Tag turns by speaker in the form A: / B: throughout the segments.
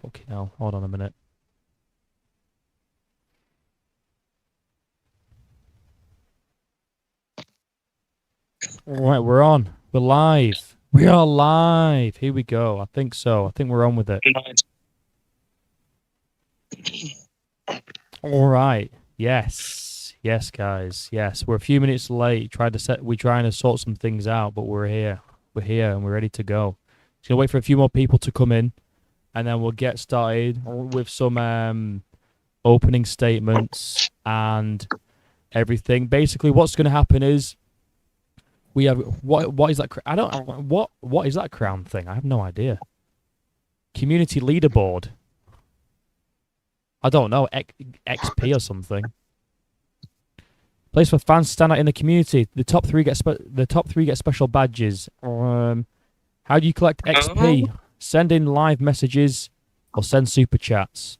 A: Fucking hell. Hold on a minute. Right, we're on. We're live. We are live. Here we go. I think so. I think we're on with it. All right. Yes. Yes, guys. Yes. We're a few minutes late. We're trying to sort some things out, but we're here. We're here and we're ready to go. Just gonna wait for a few more people to come in, and then we'll get started with some opening statements and everything. Basically, what's gonna happen is we have what is that? I don't what is that crown thing? I have no idea. Community leaderboard. I don't know, XP or something. Place for fans to stand out in the community. The top three get special badges. How do you collect XP? Send in live messages or send super chats.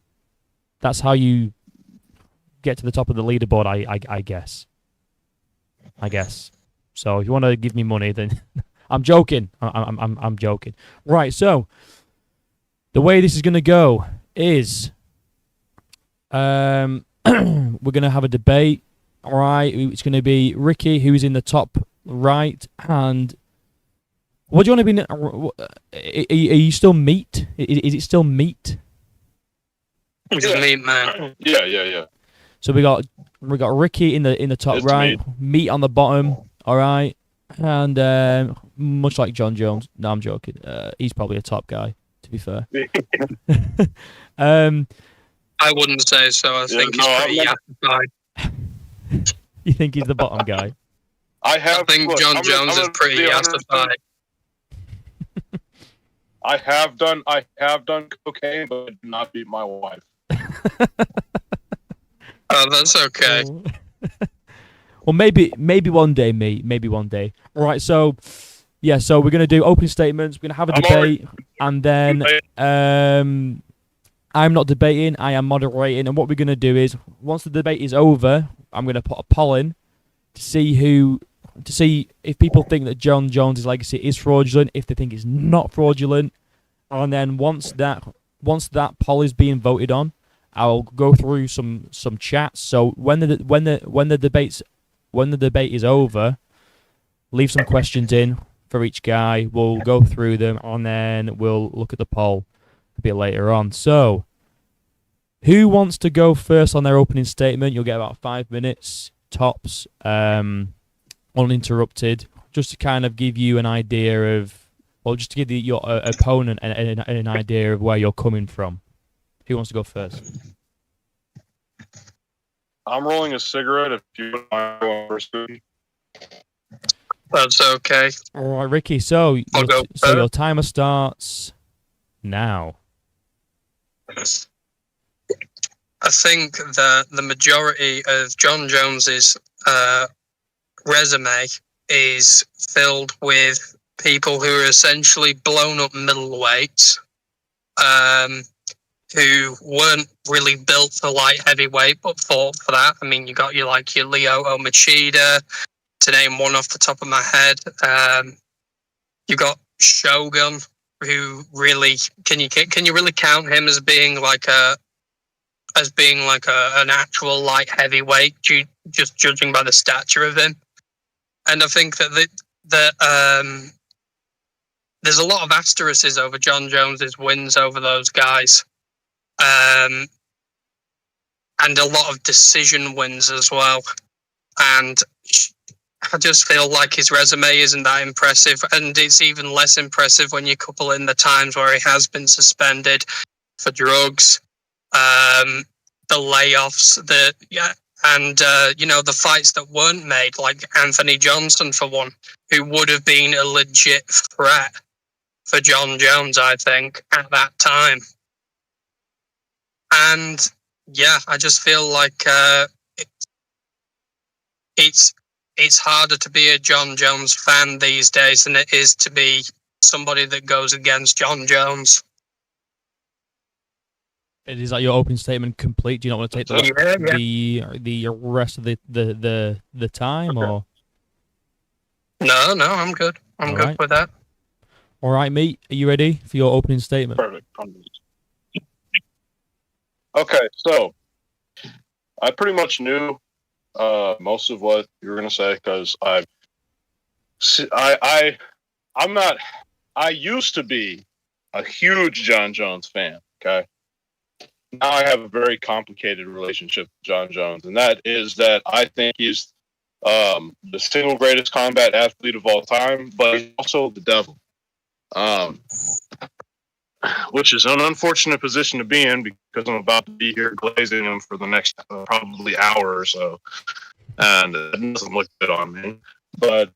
A: That's how you get to the top of the leaderboard. I guess. So if you want to give me money, then I'm joking. I'm joking. Right. So the way this is gonna go is we're gonna have a debate. All right, it's gonna be Ricky, who's in the top right, and what do you want to be? Are you still meat? Is it still meat?
B: It's meat, man.
C: Yeah.
A: So we got Ricky in the top
C: It's
A: right, meat on the bottom. All right, and much like John Jones. No, I'm joking. He's probably a top guy, to be fair.
B: I wouldn't say so. I think he's pretty yassified.
A: You think he's the bottom guy?
B: I think John Jones is pretty yassified.
C: I have done cocaine, but I did not beat my wife.
B: Oh, that's okay.
A: Well, maybe one day, mate. Maybe one day. All right. So, yeah. So we're gonna do opening statements. We're gonna have a debate, and then I'm not debating. I am moderating. And what we're gonna do is, once the debate is over, I'm gonna put a poll in to see if people think that John Jones' legacy is fraudulent, if they think it's not fraudulent, and then once that poll is being voted on, I'll go through some chats. So when the debate is over, leave some questions in for each guy. We'll go through them and then we'll look at the poll a bit later on. So, who wants to go first on their opening statement? You'll get about 5 minutes tops, uninterrupted, just to kind of give you an idea of, or just to give your opponent an idea of where you're coming from. Who wants to go first?
C: I'm rolling a cigarette if you want to go first.
B: That's okay.
A: All right, Ricky. So your timer starts now.
B: I think that the majority of John Jones's resume is filled with people who are essentially blown up middleweights, who weren't really built for light heavyweight, but fought for that. I mean, you got your Lyoto Machida, to name one off the top of my head. You got Shogun, who really can you really count him as being like an actual light heavyweight, just judging by the stature of him. And I think that there's a lot of asterisks over John Jones's wins over those guys. And a lot of decision wins as well. And I just feel like his resume isn't that impressive, and it's even less impressive when you couple in the times where he has been suspended for drugs, the layoffs, the fights that weren't made, like Anthony Johnson for one, who would have been a legit threat for John Jones, I think, at that time. And yeah, I just feel like it's harder to be a John Jones fan these days than it is to be somebody that goes against John Jones.
A: Is that your opening statement complete? Do you not want to take the rest of the time, or?
B: No, I'm good. I'm good with that.
A: All right, mate. Are you ready for your opening statement?
C: Perfect. Okay, so I pretty much knew most of what you were gonna say because I'm not. I used to be a huge John Jones fan. Okay, now I have a very complicated relationship with John Jones, and that is that I think he's the single greatest combat athlete of all time, but he's also the devil. Um, which is an unfortunate position to be in because I'm about to be here glazing him for the next probably hour or so, and it doesn't look good on me. But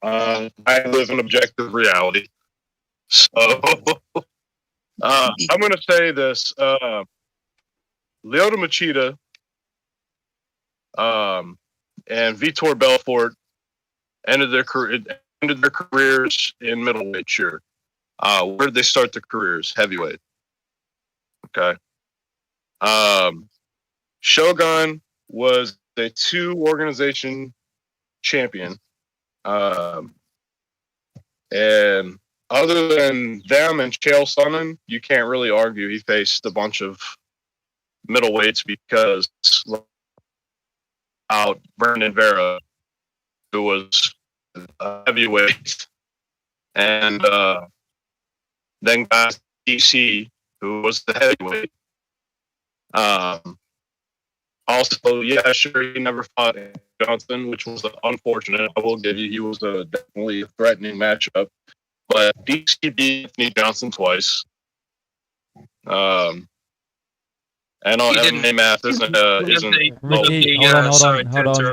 C: I live in objective reality, so I'm going to say this: Lyoto Machida and Vitor Belfort ended their careers in middleweight. Sure, where did they start their careers? Heavyweight. Okay. Shogun was a 2 organization champion. And other than them and Chael Sonnen, you can't really argue he faced a bunch of middleweights because out Brandon Vera, who was a heavyweight, and then got DC, who was the heavyweight. Also, yeah, sure, he never fought Johnson, which was unfortunate. I will give you, he was definitely a threatening matchup. But DC beat Anthony Johnson twice. And on MMA math isn't.
A: Ricky,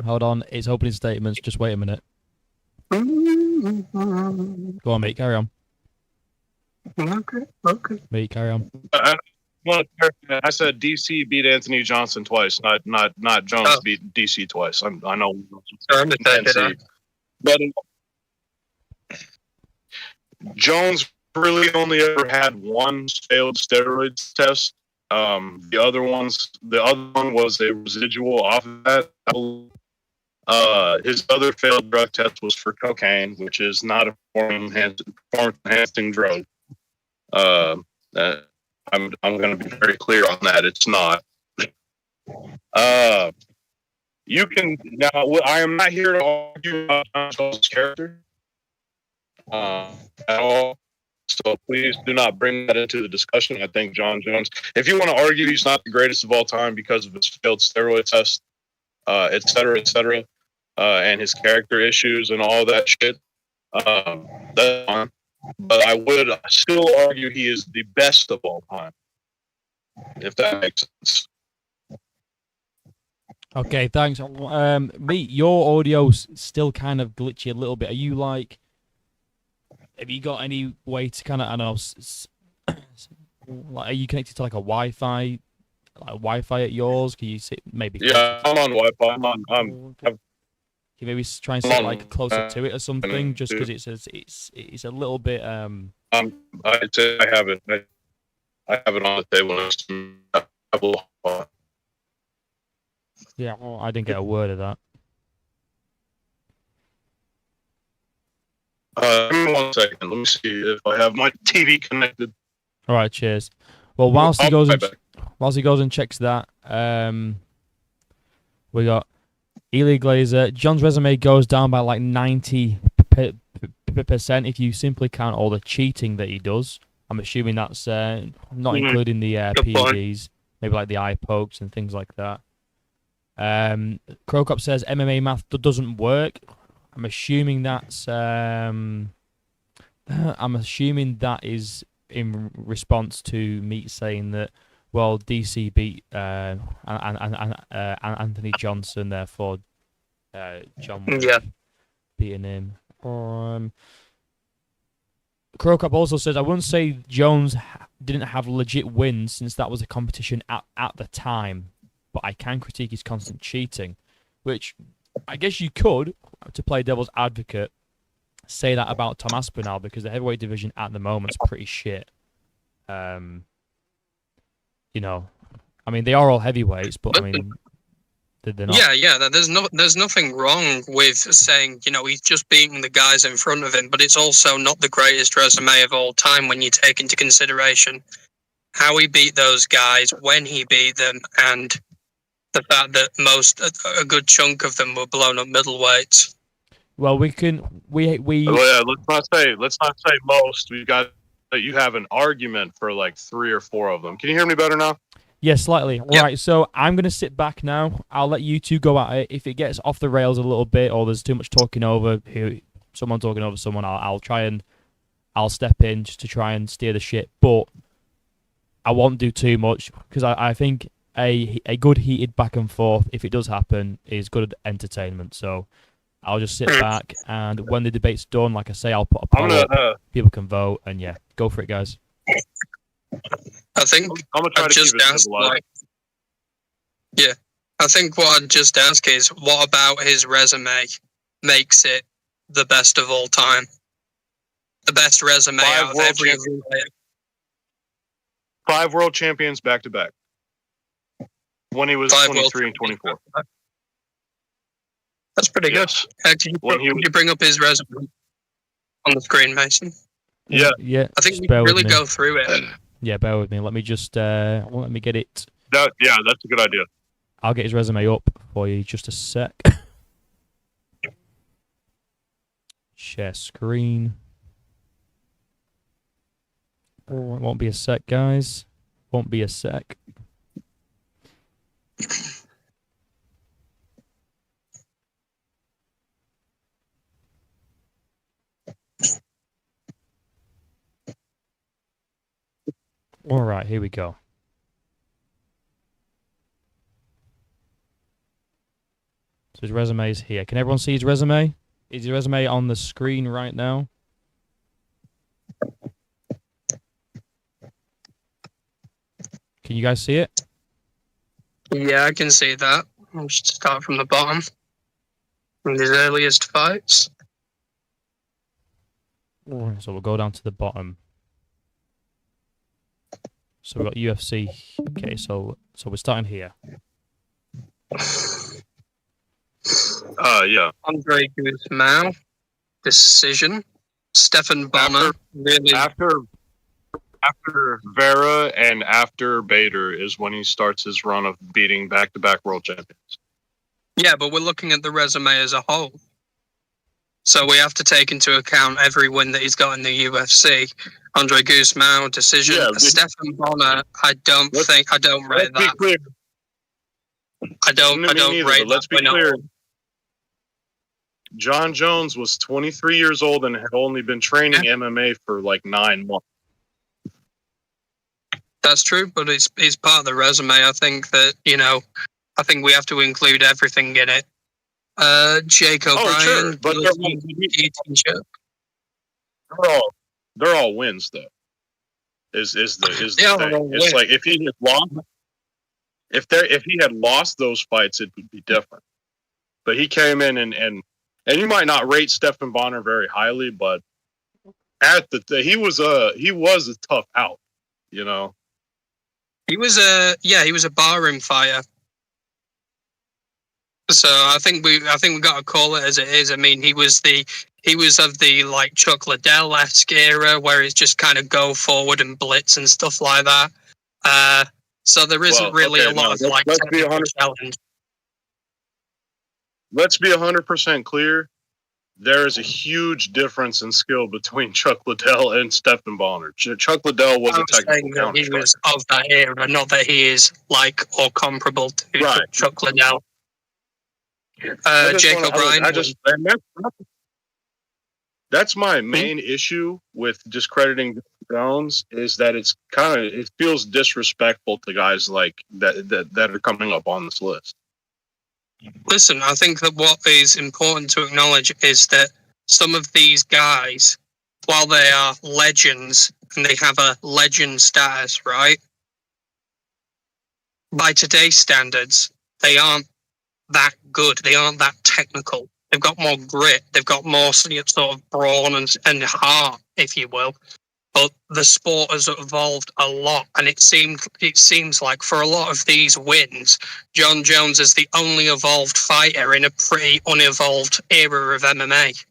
A: hold on. It's opening statements. Just wait a minute. Go on, mate. Carry on.
B: Okay.
A: Mate, carry on.
C: I said DC beat Anthony Johnson twice, not Jones beat DC twice. I know. But Jones really only ever had one failed steroids test. The other one was a residual off of that. His other failed drug test was for cocaine, which is not a performance-enhancing drug. I'm going to be very clear on that. It's not. You can now. I am not here to argue about John Jones' character at all. So please do not bring that into the discussion. I think John Jones. If you want to argue he's not the greatest of all time because of his failed steroid test, et cetera, and his character issues and all that shit, that's fine. But I would still argue he is the best of all time, if that makes sense.
A: Okay, thanks. Mate, your audio's still kind of glitchy a little bit. Are you like? Have you got any way to kind of, I don't know, like, are you connected to like a Wi-Fi at yours? Can you see maybe?
C: Yeah, I'm on Wi-Fi.
A: Can you maybe try and sit like closer to it or something? Just because it's a little bit.
C: I'd say I have it. I have it on the table.
A: Yeah, well, I didn't get a word of that.
C: Give me 1 second. Let me see if I have my TV connected.
A: All right, cheers. Well, whilst he goes and checks that, we got Ely Glazer. John's resume goes down by like 90% if you simply count all the cheating that he does. I'm assuming that's not including the PEDs, maybe like the eye pokes and things like that. Crocop says MMA math doesn't work. I'm assuming that's. I'm assuming that is in response to Meat saying that, well, DC beat Anthony Johnson, therefore John was beating him. Crocop also says, I wouldn't say Jones didn't have legit wins since that was a competition at the time, but I can critique his constant cheating, which I guess you could, to play devil's advocate, say that about Tom Aspinall because the heavyweight division at the moment is pretty shit. You know, I mean, they are all heavyweights, but I mean, they're not.
B: Yeah. There's nothing wrong with saying, you know, he's just beating the guys in front of him, but it's also not the greatest resume of all time when you take into consideration how he beat those guys, when he beat them, and the fact that a good chunk of them were blown up middleweights.
A: Well, we
C: Well, yeah, let's not say most. We've got that you have an argument for like 3 or 4 of them. Can you hear me better now?
A: Yeah, slightly.
B: Yep.
A: Right, so I'm going to sit back now. I'll let you two go at it. If it gets off the rails a little bit or there's too much talking over, someone talking over someone, I'll try and I'll step in just to try and steer the ship. But I won't do too much because I think a good heated back and forth, if it does happen, is good entertainment. So I'll just sit back, and when the debate's done, like I say, I'll put a poll up. People can vote, and yeah, go for it, guys.
B: I think
C: I'm gonna try to keep it civilized.
B: I think what I'd just ask is, what about his resume makes it the best of all time? The best resume out of every player.
C: 5 world champions back to back. When he was 23 and 24.
B: That's pretty good. Can you bring up his resume on the screen, Mason?
C: Yeah.
A: Yeah.
B: I think we can really go through it.
A: Yeah, bear with me. Let me just let me get it.
C: That's a good idea.
A: I'll get his resume up for you just a sec. Share screen. Oh, it won't be a sec, guys. Won't be a sec. All right, here we go. So his resume is here. Can everyone see his resume? Is his resume on the screen right now? Can you guys see it?
B: Yeah, I can see that. I'll just start from the bottom. From his earliest fights.
A: So we'll go down to the bottom. So we've got UFC. Okay, so we're starting here.
C: Yeah.
B: Andre Guzman, decision. Stephan Bonner, really.
C: After Vera and after Bader is when he starts his run of beating back-to-back world champions.
B: Yeah, but we're looking at the resume as a whole. So we have to take into account every win that he's got in the UFC. Andre Guzman, decision. Yeah, Stephan Bonner, I don't rate that.
C: Clear.
B: I don't rate that.
C: Let's be clear. John Jones was 23 years old and had only been training MMA for like 9 months.
B: That's true, but it's part of the resume. I think that, I think we have to include everything in it. Jake O'Brien.
C: Sure, but they're all wins though. Is the thing. It's like if he had lost those fights, it would be different. But he came in and you might not rate Stephan Bonner very highly, but he was a tough out, you know.
B: He was a barroom fighter. So I think we got to call it as it is. I mean, he was of the like Chuck Liddell-esque era where it's just kind of go forward and blitz and stuff like that. So there isn't really a lot of like technical challenge.
C: Let's be 100% clear. There is a huge difference in skill between Chuck Liddell and Stephan Bonner. Chuck Liddell was a technical counter.
B: He was of that era, not that he is like or comparable to Chuck Liddell. Jake O'Brien.
C: That's my main issue with discrediting Jones is that it feels disrespectful to guys like that are coming up on this list.
B: Listen, I think that what is important to acknowledge is that some of these guys, while they are legends and they have a legend status, right? By today's standards, they aren't that good. They aren't that technical. They've got more grit. They've got more sort of brawn and heart, if you will. But the sport has evolved a lot, and it seems like for a lot of these wins, John Jones is the only evolved fighter in a pretty unevolved era of MMA.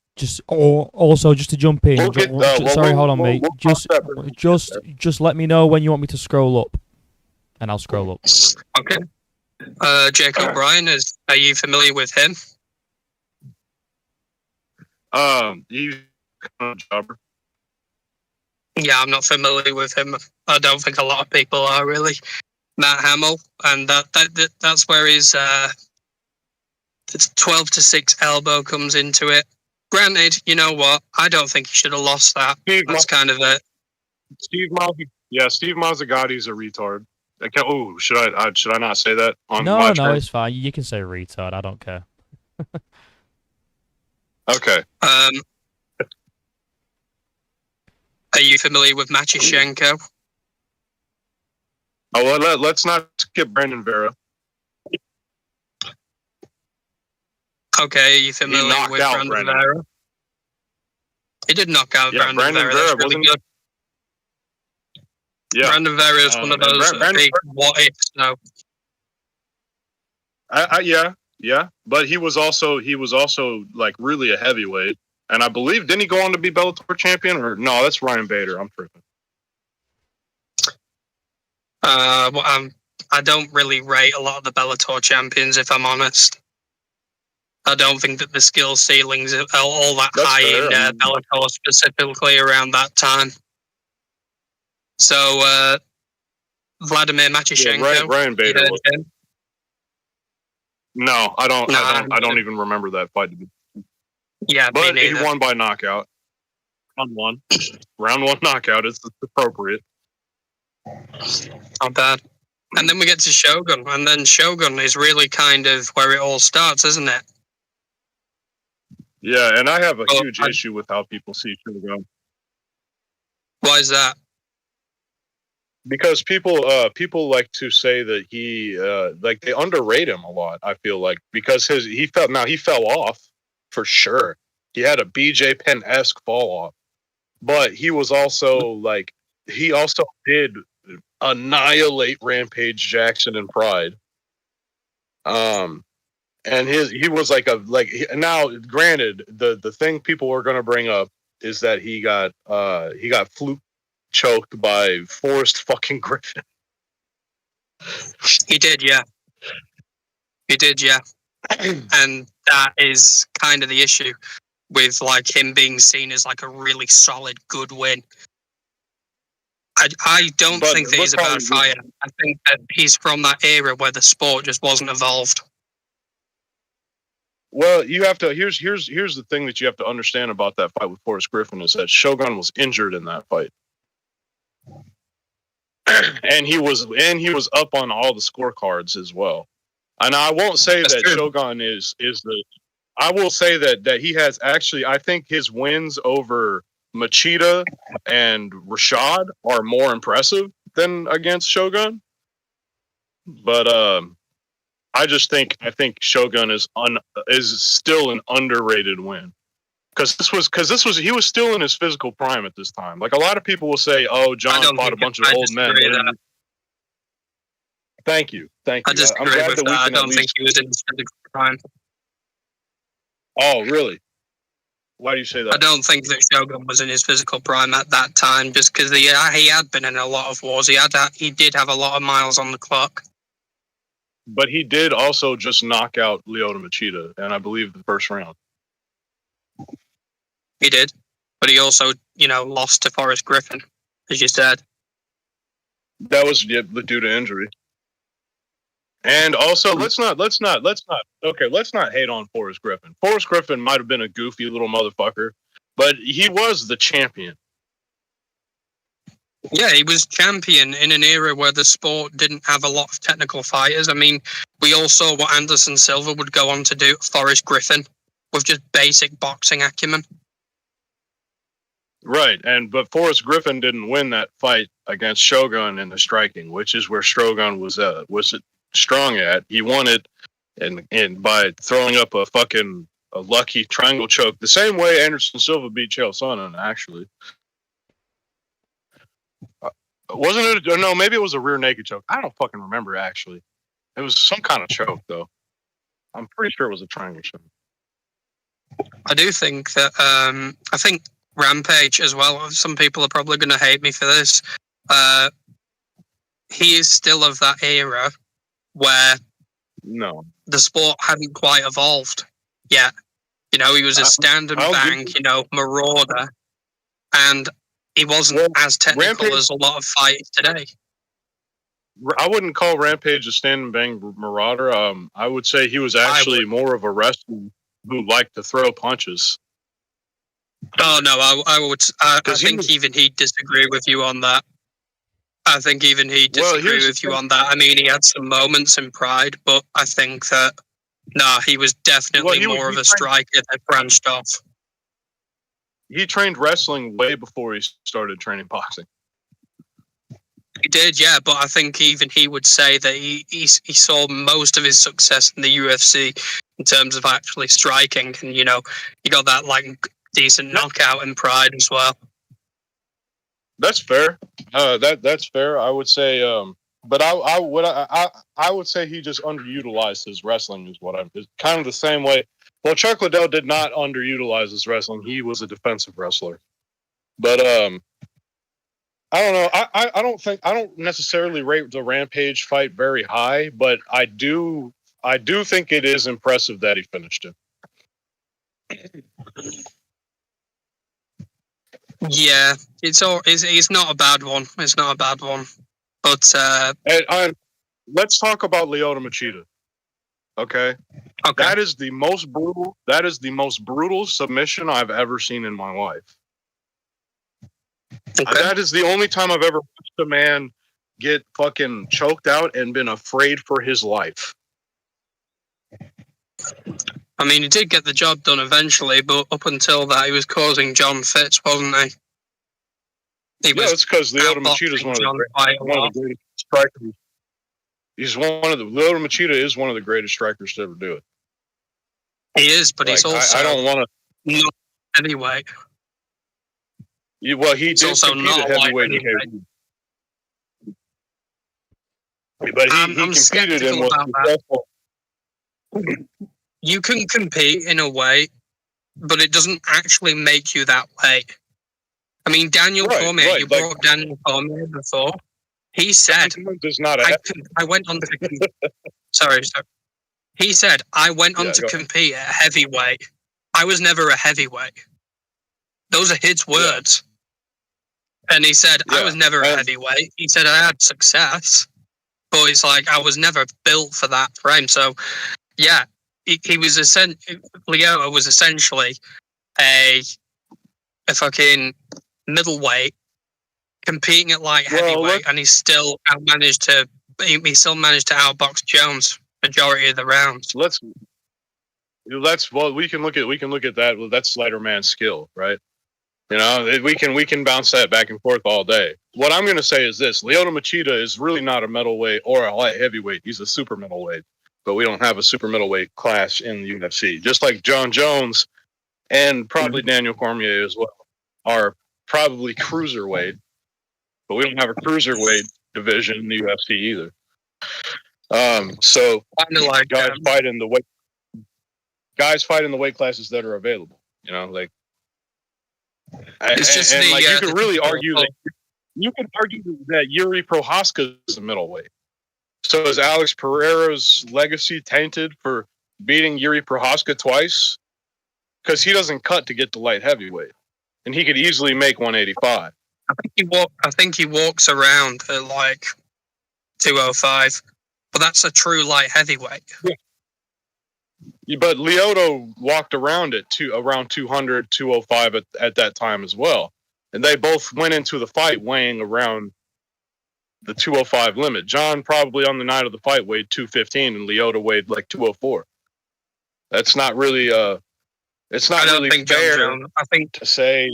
A: Also just to jump in.
C: We'll get,
A: Sorry, hold on, mate.
C: we'll cross that bridge when we get
A: Just let me know when you want me to scroll up, and I'll scroll up.
B: Okay. Jake O'Brien, are you familiar with him?
C: He's kind of a jobber.
B: Yeah, I'm not familiar with him. I don't think a lot of people are really. Matt Hamill, and that's where his 12-6 elbow comes into it. Granted, you know what? I don't think he should have lost that. That's kind of it.
C: Steve Mazzagotti's a retard. Should I not say that on my
A: No,
C: term?
A: it's fine. You can say retard. I don't care.
C: Okay.
B: Are you familiar with Machishenko?
C: Oh, well, let's not skip Brandon Vera.
B: Okay, are you familiar with Brandon Vera? He did knock out Brandon Vera. That's really good.
C: Yeah.
B: Brandon Vera is one of those big what ifs now.
C: Yeah, but he was also like really a heavyweight, and I believe didn't he go on to be Bellator champion? Or no, that's Ryan Bader. I'm tripping.
B: I don't really rate a lot of the Bellator champions, if I'm honest. I don't think that the skill ceilings are all that high in Bellator, specifically around that time. So, Vladimir Machishenko.
C: Yeah, Ryan Bader. No, I don't. I don't even remember that fight.
B: Yeah,
C: but he won by knockout. Round one knockout. It's appropriate.
B: Not bad. And then we get to Shogun, and then Shogun is really kind of where it all starts, isn't it?
C: Yeah, and I have a huge issue with how people see Shogun.
B: Why is that?
C: Because people like to say that he like they underrate him a lot. I feel like because he fell off for sure. He had a BJ Penn-esque fall off, but he was also like he also did annihilate Rampage Jackson and Pride. And he was now granted the thing people were going to bring up is that he got fluke choked by Forrest fucking Griffin.
B: He did, yeah. And that is kind of the issue with like him being seen as like a really solid, good win. I don't think that he's a bad fighter. I think that he's from that era where the sport just wasn't evolved.
C: Well, you have to. Here's the thing that you have to understand about that fight with Forrest Griffin is that Shogun was injured in that fight, and he was up on all the scorecards as well. And I won't say that Shogun is the. I will say that he has actually. I think his wins over Machida and Rashad are more impressive than against Shogun. But I think Shogun is still an underrated win because he was still in his physical prime at this time. Like a lot of people will say, "Oh, John fought a bunch of old men." Thank you.
B: I disagree with that. I don't think he was in his physical prime.
C: Oh, really? Why do you say that?
B: I don't think that Shogun was in his physical prime at that time, just because he had been in a lot of wars. He did have a lot of miles on the clock.
C: But he did also just knock out Lyoto Machida, and I believe the first round.
B: He did, but he also, lost to Forrest Griffin, as you said.
C: That was due to injury. And also, let's not hate on Forrest Griffin. Forrest Griffin might have been a goofy little motherfucker, but he was the champion.
B: Yeah, he was champion in an era where the sport didn't have a lot of technical fighters. I mean, we all saw what Anderson Silva would go on to do, Forrest Griffin, with just basic boxing acumen.
C: Right, but Forrest Griffin didn't win that fight against Shogun in the striking, which is where Shogun was strong at. He won it and by throwing up a lucky triangle choke, the same way Anderson Silva beat Chael Sonnen, actually. Wasn't it? Or no, maybe it was a rear naked choke. I don't fucking remember, actually. It was some kind of choke, though. I'm pretty sure it was a triangle choke.
B: I do think that I think Rampage as well. Some people are probably going to hate me for this. He is still of that era where
C: No,
B: the sport hadn't quite evolved yet. You know, he was a stand and bang, marauder, and he wasn't as technical
C: Rampage,
B: as a lot of fighters today.
C: I wouldn't call Rampage a stand and bang marauder. I would say he was actually more of a wrestler who liked to throw punches.
B: Oh no, I would. I think even he'd disagree with you on that. I think even he'd disagree with you on that. I mean, he had some moments in Pride, but I think that he was definitely more of a striker that branched off.
C: He trained wrestling way before he started training boxing.
B: He did, yeah, but I think even he would say that he saw most of his success in the UFC in terms of actually striking, and he got that like decent knockout in Pride as well.
C: That's fair. That's fair. I would say, but I would say he just underutilized his wrestling. Is what I'm kind of the same way. Well, Chuck Liddell did not underutilize his wrestling. He was a defensive wrestler. But I don't know. I don't necessarily rate the Rampage fight very high, but I do think it is impressive that he finished it.
B: Yeah, it's not a bad one. It's not a bad one. But
C: let's talk about Lyoto Machida. Okay. That is the most brutal. That is the most brutal submission I've ever seen in my life. Okay. That is the only time I've ever watched a man get fucking choked out and been afraid for his life.
B: I mean, he did get the job done eventually, but up until that, he was causing John fits, wasn't he?
C: It's because Lyoto Machida is one of the greatest strikers. Lyoto Machida is one of the greatest strikers to ever do it.
B: He is, but he's also
C: I don't want to
B: not heavyweight.
C: He did also compete at heavyweight. But he competed and was successful.
B: You can compete in a way, but it doesn't actually make you that way. I mean, Daniel Cormier, you brought Daniel Cormier before. He said, I went on to sorry. He said, I went on to compete at heavyweight. I was never a heavyweight. Those are his words. Yeah. And he said, I was never a heavyweight. He said, I had success, but it's like, I was never built for that frame. So, yeah, he was Lyoto was essentially a fucking middleweight competing at light heavyweight, and he still managed to outbox Jones majority of the rounds.
C: We can look at that. Well, that's lighter man skill, right? We can bounce that back and forth all day. What I'm going to say is this: Lyoto Machida is really not a middleweight or a light heavyweight. He's a super middleweight, but we don't have a super middleweight class in the UFC. Just like John Jones and probably Daniel Cormier as well are probably cruiserweight, but we don't have a cruiserweight division in the UFC either. So guys fight in the weight classes that are available. You can really argue that Yuri Prohaska is a middleweight. So is Alex Pereira's legacy tainted for beating Yuri Prohaska twice? Because he doesn't cut to get to light heavyweight, and he could easily make 185.
B: I think he walks around at like 205, but that's a true light heavyweight.
C: Yeah, but Lyoto walked around at around 200, 205 at that time as well, and they both went into the fight weighing around the 205 limit. John probably on the night of the fight weighed 215, and Lyoto weighed like 204. That's not really it's not really fair.
B: I think
C: to say.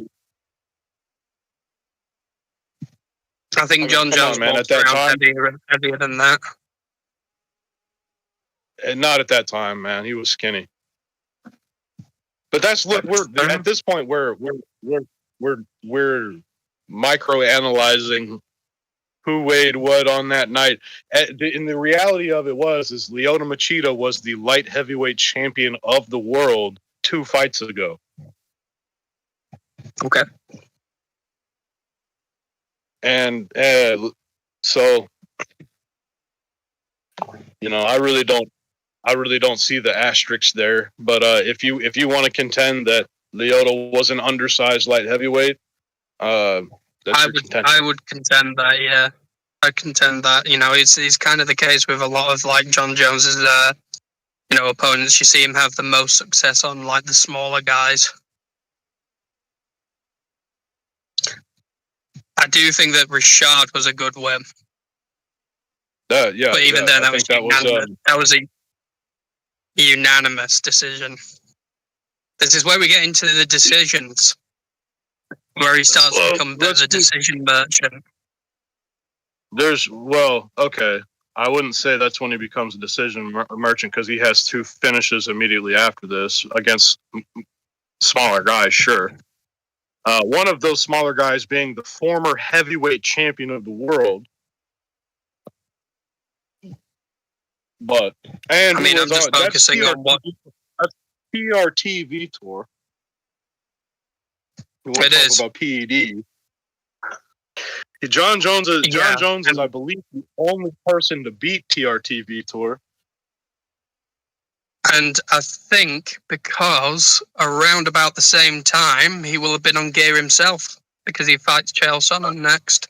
B: I think John Jones walked around heavier than that.
C: And not at that time, man. He was skinny. But we're at this point where we're micro-analyzing who weighed what on that night. And the reality of it is Lyoto Machida was the light heavyweight champion of the world 2 fights ago.
B: Okay.
C: And so, I really don't see the asterisks there. But if you want to contend that Lyoto was an undersized light heavyweight, that's your contention.
B: I would contend that. Yeah, I contend that. It's kind of the case with a lot of like John Jones's opponents. You see him have the most success on like the smaller guys. I do think that Richard was a good win.
C: Yeah,
B: but even then,
C: I
B: that was
C: think
B: unanimous. That was a unanimous decision. This is where we get into the decisions, where he starts to become the decision merchant.
C: Okay. I wouldn't say that's when he becomes a decision merchant, because he has 2 finishes immediately after this against smaller guys, sure. One of those smaller guys being the former heavyweight champion of the world. I'm just focusing on what... That's PRT Vitor.
B: It is.
C: About PED. John Jones is, I believe, the only person to beat TRT Vitor.
B: And I think because around about the same time, he will have been on gear himself, because he fights Chael Sonnen next.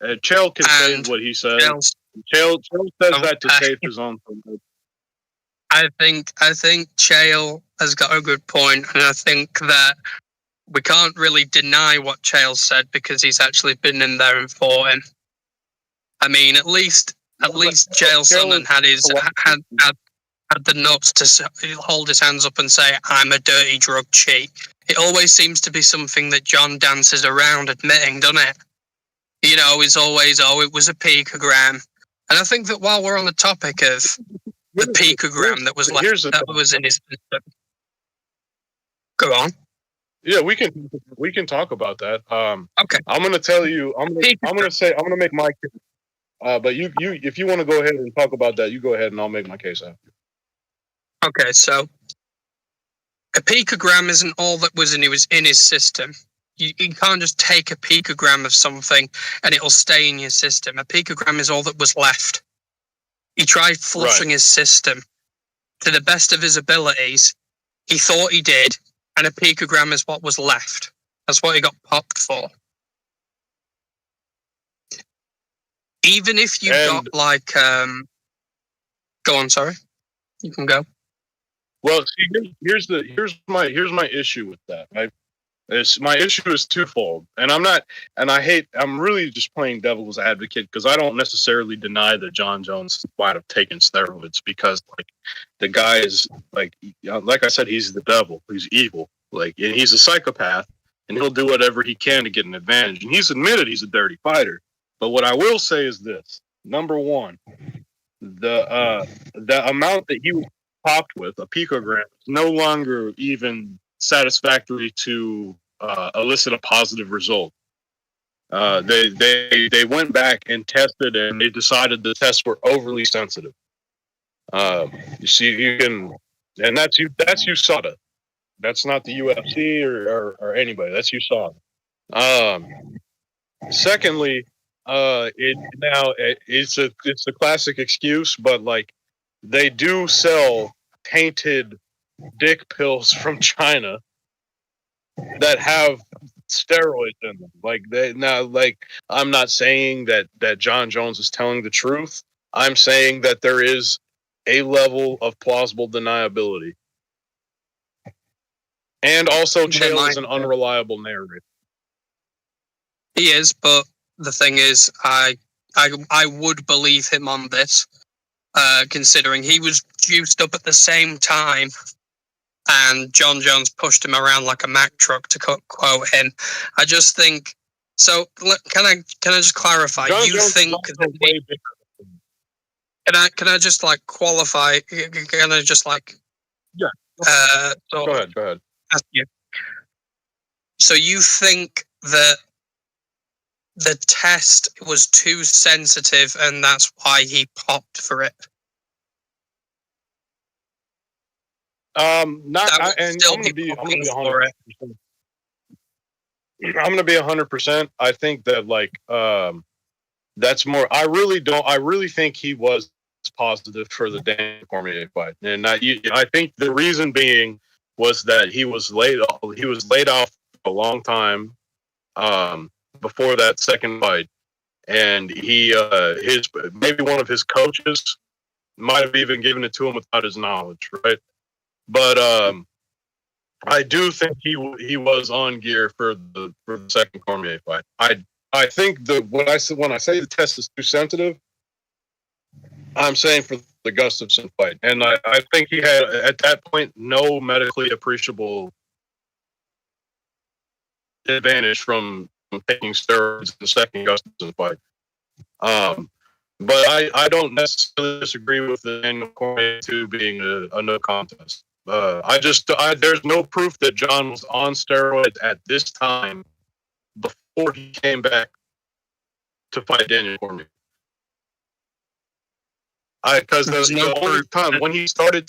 C: Chael can say what he says. Chael says that to save his own.
B: I think Chael has got a good point, and I think that we can't really deny what Chael said, because he's actually been in there and fought him. I mean, at least Chael Sonnen had the nuts to hold his hands up and say, "I'm a dirty drug cheat." It always seems to be something that John dances around admitting, doesn't it? It's always, it was a picogram. And I think that while we're on the topic of the picogram that was in his system, go on.
C: Yeah, we can talk about that.
B: Okay.
C: I'm going to tell you. I'm going to make my case. But you, if you want to go ahead and talk about that, you go ahead, and I'll make my case after.
B: Okay, so a picogram isn't all that was in his system. You can't just take a picogram of something and it'll stay in your system. A picogram is all that was left. He tried flushing his system to the best of his abilities. He thought he did, and a picogram is what was left. That's what he got popped for. Even if you got like, go on, sorry, you can go.
C: Well, see, here's my issue with that. Right? My issue is twofold, and I'm really just playing devil's advocate, because I don't necessarily deny that John Jones might have taken steroids, because the guy is like I said, he's the devil, he's evil, and he's a psychopath, and he'll do whatever he can to get an advantage, and he's admitted he's a dirty fighter. But what I will say is this: number one, the amount that he was popped with, a picogram, is no longer even satisfactory to elicit a positive result. They went back and tested, and they decided the tests were overly sensitive. You see, and that's USADA. That's not the UFC or anybody. That's USADA. Secondly, it's a classic excuse, but they do sell tainted dick pills from China that have steroids in them. I'm not saying that John Jones is telling the truth. I'm saying that there is a level of plausible deniability. And also, Chael is an unreliable narrator.
B: He is, but the thing is, I would believe him on this, considering he was juiced up at the same time, and John Jones pushed him around like a Mack truck, to quote him. I just think. So can I just clarify?
C: John
B: you
C: Jones
B: think that can I just qualify? Can I just
C: yeah? Go ahead.
B: Ask you. So you think that the test was too sensitive, and that's why he popped for it?
C: And I'm gonna be 100%. I'm gonna be 100%. I think that that's more. I really think he was positive for the Daniel Cormier fight, and I think the reason being was that he was laid off a long time before that second fight, and maybe one of his coaches might have even given it to him without his knowledge, right? But I do think he was on gear for the second Cormier fight. I think when I say the test is too sensitive, I'm saying for the Gustafsson fight, and I think he had at that point no medically appreciable advantage from taking steroids in the second Gustafsson fight. But I don't necessarily disagree with the Daniel Cormier 2 being a no contest. There's no proof that John was on steroids at this time before he came back to fight Daniel Cormier. Because the only time when he started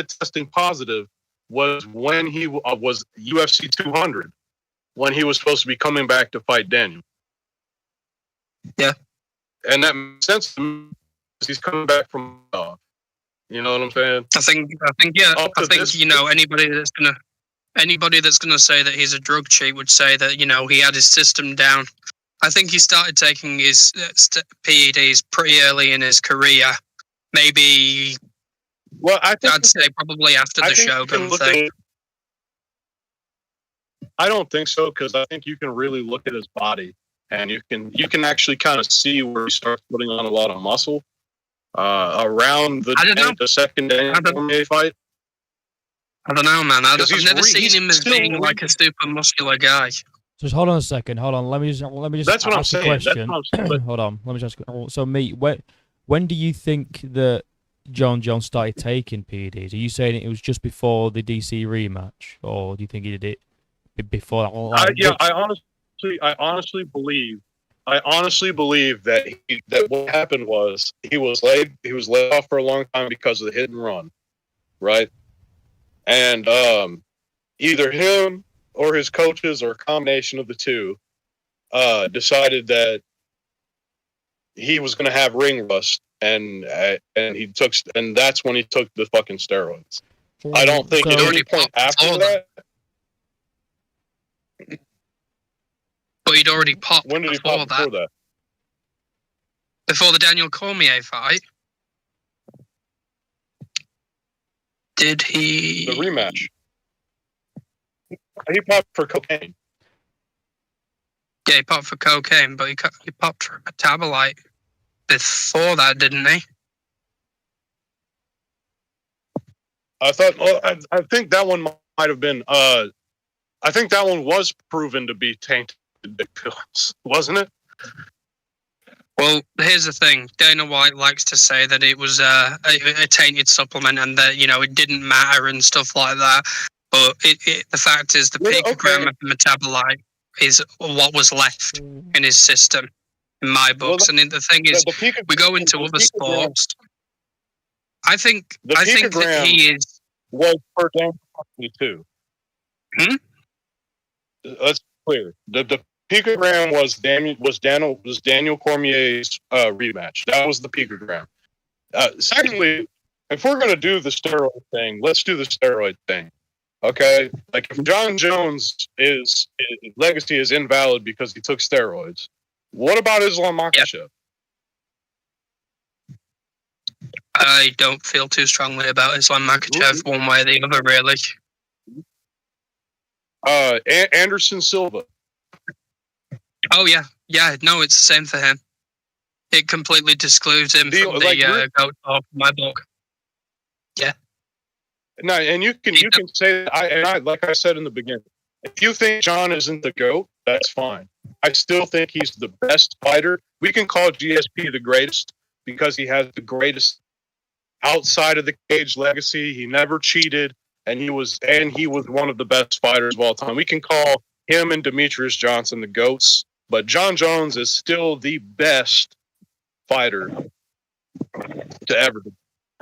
C: testing positive was when he was UFC 200, when he was supposed to be coming back to fight Daniel.
B: Yeah,
C: and that makes sense to me because he's coming back from off. You know what I'm saying?
B: I think anybody that's gonna say that he's a drug cheat would say that he had his system down. I think he started taking his PEDs pretty early in his career. Maybe.
C: Well,
B: I'd say probably after the Shogun thing.
C: I don't think so, because I think you can really look at his body, and you can actually kind of see where he starts putting on a lot of muscle around the second Cormier fight.
B: I don't know, man. I've never seen him as being like a super muscular guy.
A: Just hold on a second. Hold on. Let me just.
C: That's what I'm
A: ask a
C: saying.
A: question. Hold on. Let me just. So, when do you think that John Jones started taking PEDs? Are you saying it was just before the DC rematch, or do you think he did it before that?
C: I honestly believe that what happened was he was laid off for a long time because of the hit and run, right? And either him or his coaches, or a combination of the two, decided that he was going to have ring rust, and that's when he took the fucking steroids. I don't think at any point after that.
B: But he'd already popped.
C: When did he pop before that?
B: Before the Daniel Cormier fight. Did he?
C: The rematch. He popped for cocaine.
B: Yeah, he popped for cocaine, but he popped for metabolite before that, didn't he?
C: I think that one might have been. I think that one was proven to be tainted pills, wasn't it?
B: Well, here's the thing. Dana White likes to say that it was a tainted supplement, and that it didn't matter and stuff like that. But the fact is, the picogram of the metabolite is what was left in his system, in my books. And the thing is, we go into other sports. I think that he is
C: was per Daniel too. That's clear. The picogram was Daniel Cormier's rematch. That was the picogram. Secondly, if we're going to do the steroid thing, let's do the steroid thing. Okay, like if John Jones' legacy is invalid because he took steroids, what about Islam Makhachev?
B: I don't feel too strongly about Islam Makhachev one way or the other, really.
C: Anderson Silva.
B: Oh yeah. No, it's the same for him. It completely discludes him from the GOAT of my book. Yeah.
C: No, and you can say that. Like I said in the beginning, if you think John isn't the GOAT, that's fine. I still think he's the best fighter. We can call GSP the greatest because he has the greatest outside of the cage legacy. He never cheated, and he was one of the best fighters of all time. We can call him and Demetrius Johnson the GOATs, but John Jones is still the best fighter to ever be,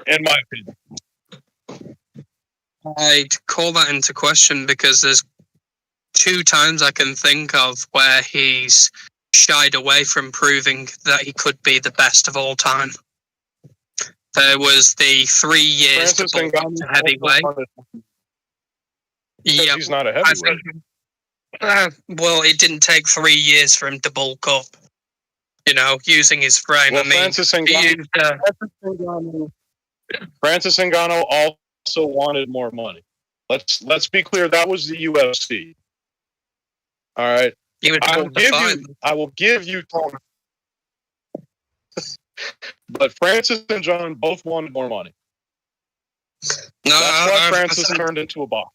C: in my opinion.
B: I'd call that into question because there's 2 times I can think of where he's shied away from proving that he could be the best of all time. There was the 3 years
C: Francis
B: to bulk up
C: Ngannou
B: to heavyweight.
C: Yeah, he's not a heavyweight.
B: Well, it didn't take 3 years for him to bulk up. You know, using his frame.
C: Well,
B: I mean,
C: Francis Ngannou also wanted more money. Let's be clear. That was the UFC. All right. I will give you Tom. But Francis and John both wanted more money.
B: No,
C: that's why Francis turned into a boxer.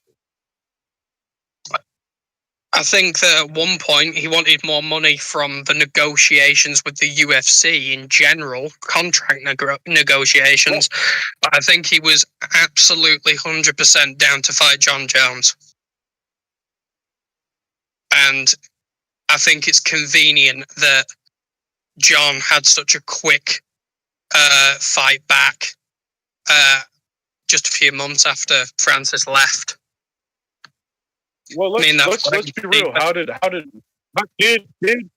B: I think that at one point he wanted more money from the negotiations with the UFC in general, contract negotiations. But I think he was absolutely 100% down to fight John Jones. And I think it's convenient that John had such a quick fight back just a few months after Francis left.
C: Well, let's be real. How did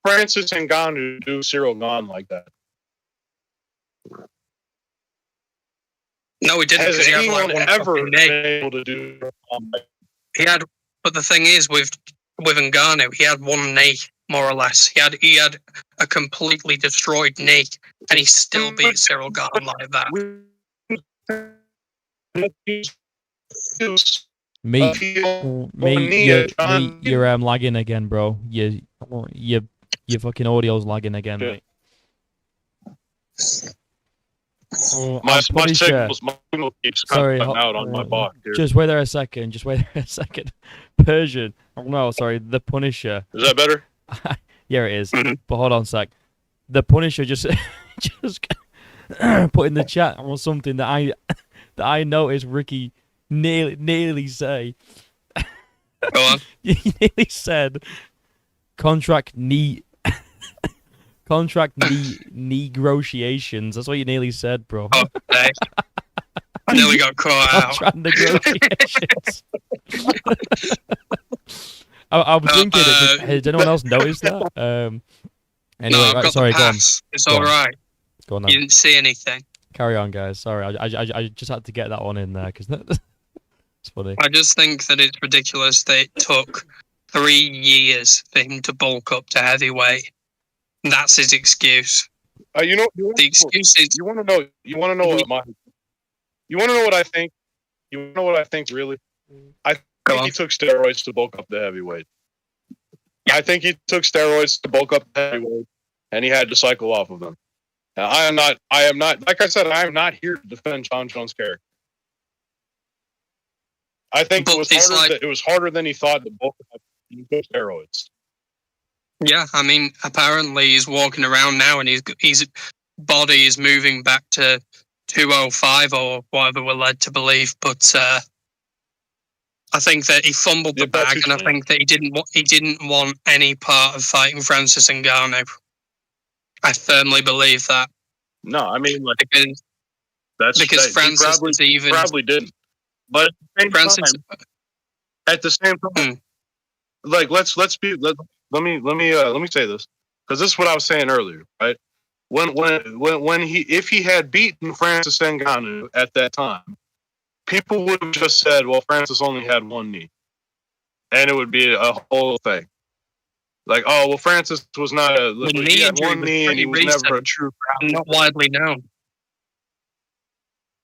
C: Francis Ngannou do Cyril Gane like that?
B: No, he didn't.
C: Has anyone ever been able to do?
B: He had, but the thing is, with Ngannou, he had one knee, more or less. He had a completely destroyed knee, and he still beat Cyril Gane like that.
A: Mate, you're lagging again, bro. Your fucking audio's lagging again, mate.
C: My signal keeps coming out on my box here.
A: Just wait there a second. Persian. Oh no, sorry, the Punisher.
C: Is that better?
A: Yeah, it is. But hold on a sec. The Punisher just put in the chat on something that I noticed Ricky nearly say.
B: Go on.
A: You nearly said contract negotiations. That's what you nearly said, bro.
B: Oh, I nearly got caught out.
A: Contract negotiations. I was thinking, has anyone else noticed that? Anyway,
B: no, I've got
A: sorry,
B: the pass. It's all right.
A: Go on then.
B: You didn't see anything.
A: Carry on, guys. Sorry, I just had to get that one in there because it's funny.
B: I just think that it's ridiculous that it took 3 years for him to bulk up to heavyweight. That's his excuse. The excuse is
C: you want to know what I think. You want to know what I think really? I think he took steroids to bulk up to heavyweight. I think he took steroids to bulk up to heavyweight, and he had to cycle off of them. Now, I am not. Like I said, I am not here to defend John Jones' character. I think it was harder than he thought to bulk up with steroids.
B: Yeah, I mean, apparently he's walking around now, and his body is moving back to 205 or whatever we're led to believe. But I think that he fumbled the bag, and I think that he didn't want any part of fighting Francis Ngannou. I firmly believe that.
C: No, I mean, like,
B: because Francis
C: probably didn't. But at the same time, like let me say this, because this is what I was saying earlier, right? If he had beaten Francis Ngannou at that time, people would have just said, well, Francis only had one knee, and it would be a whole thing. Like, oh, well, Francis was not he had one knee and he was never a true grappler.
B: Not widely known.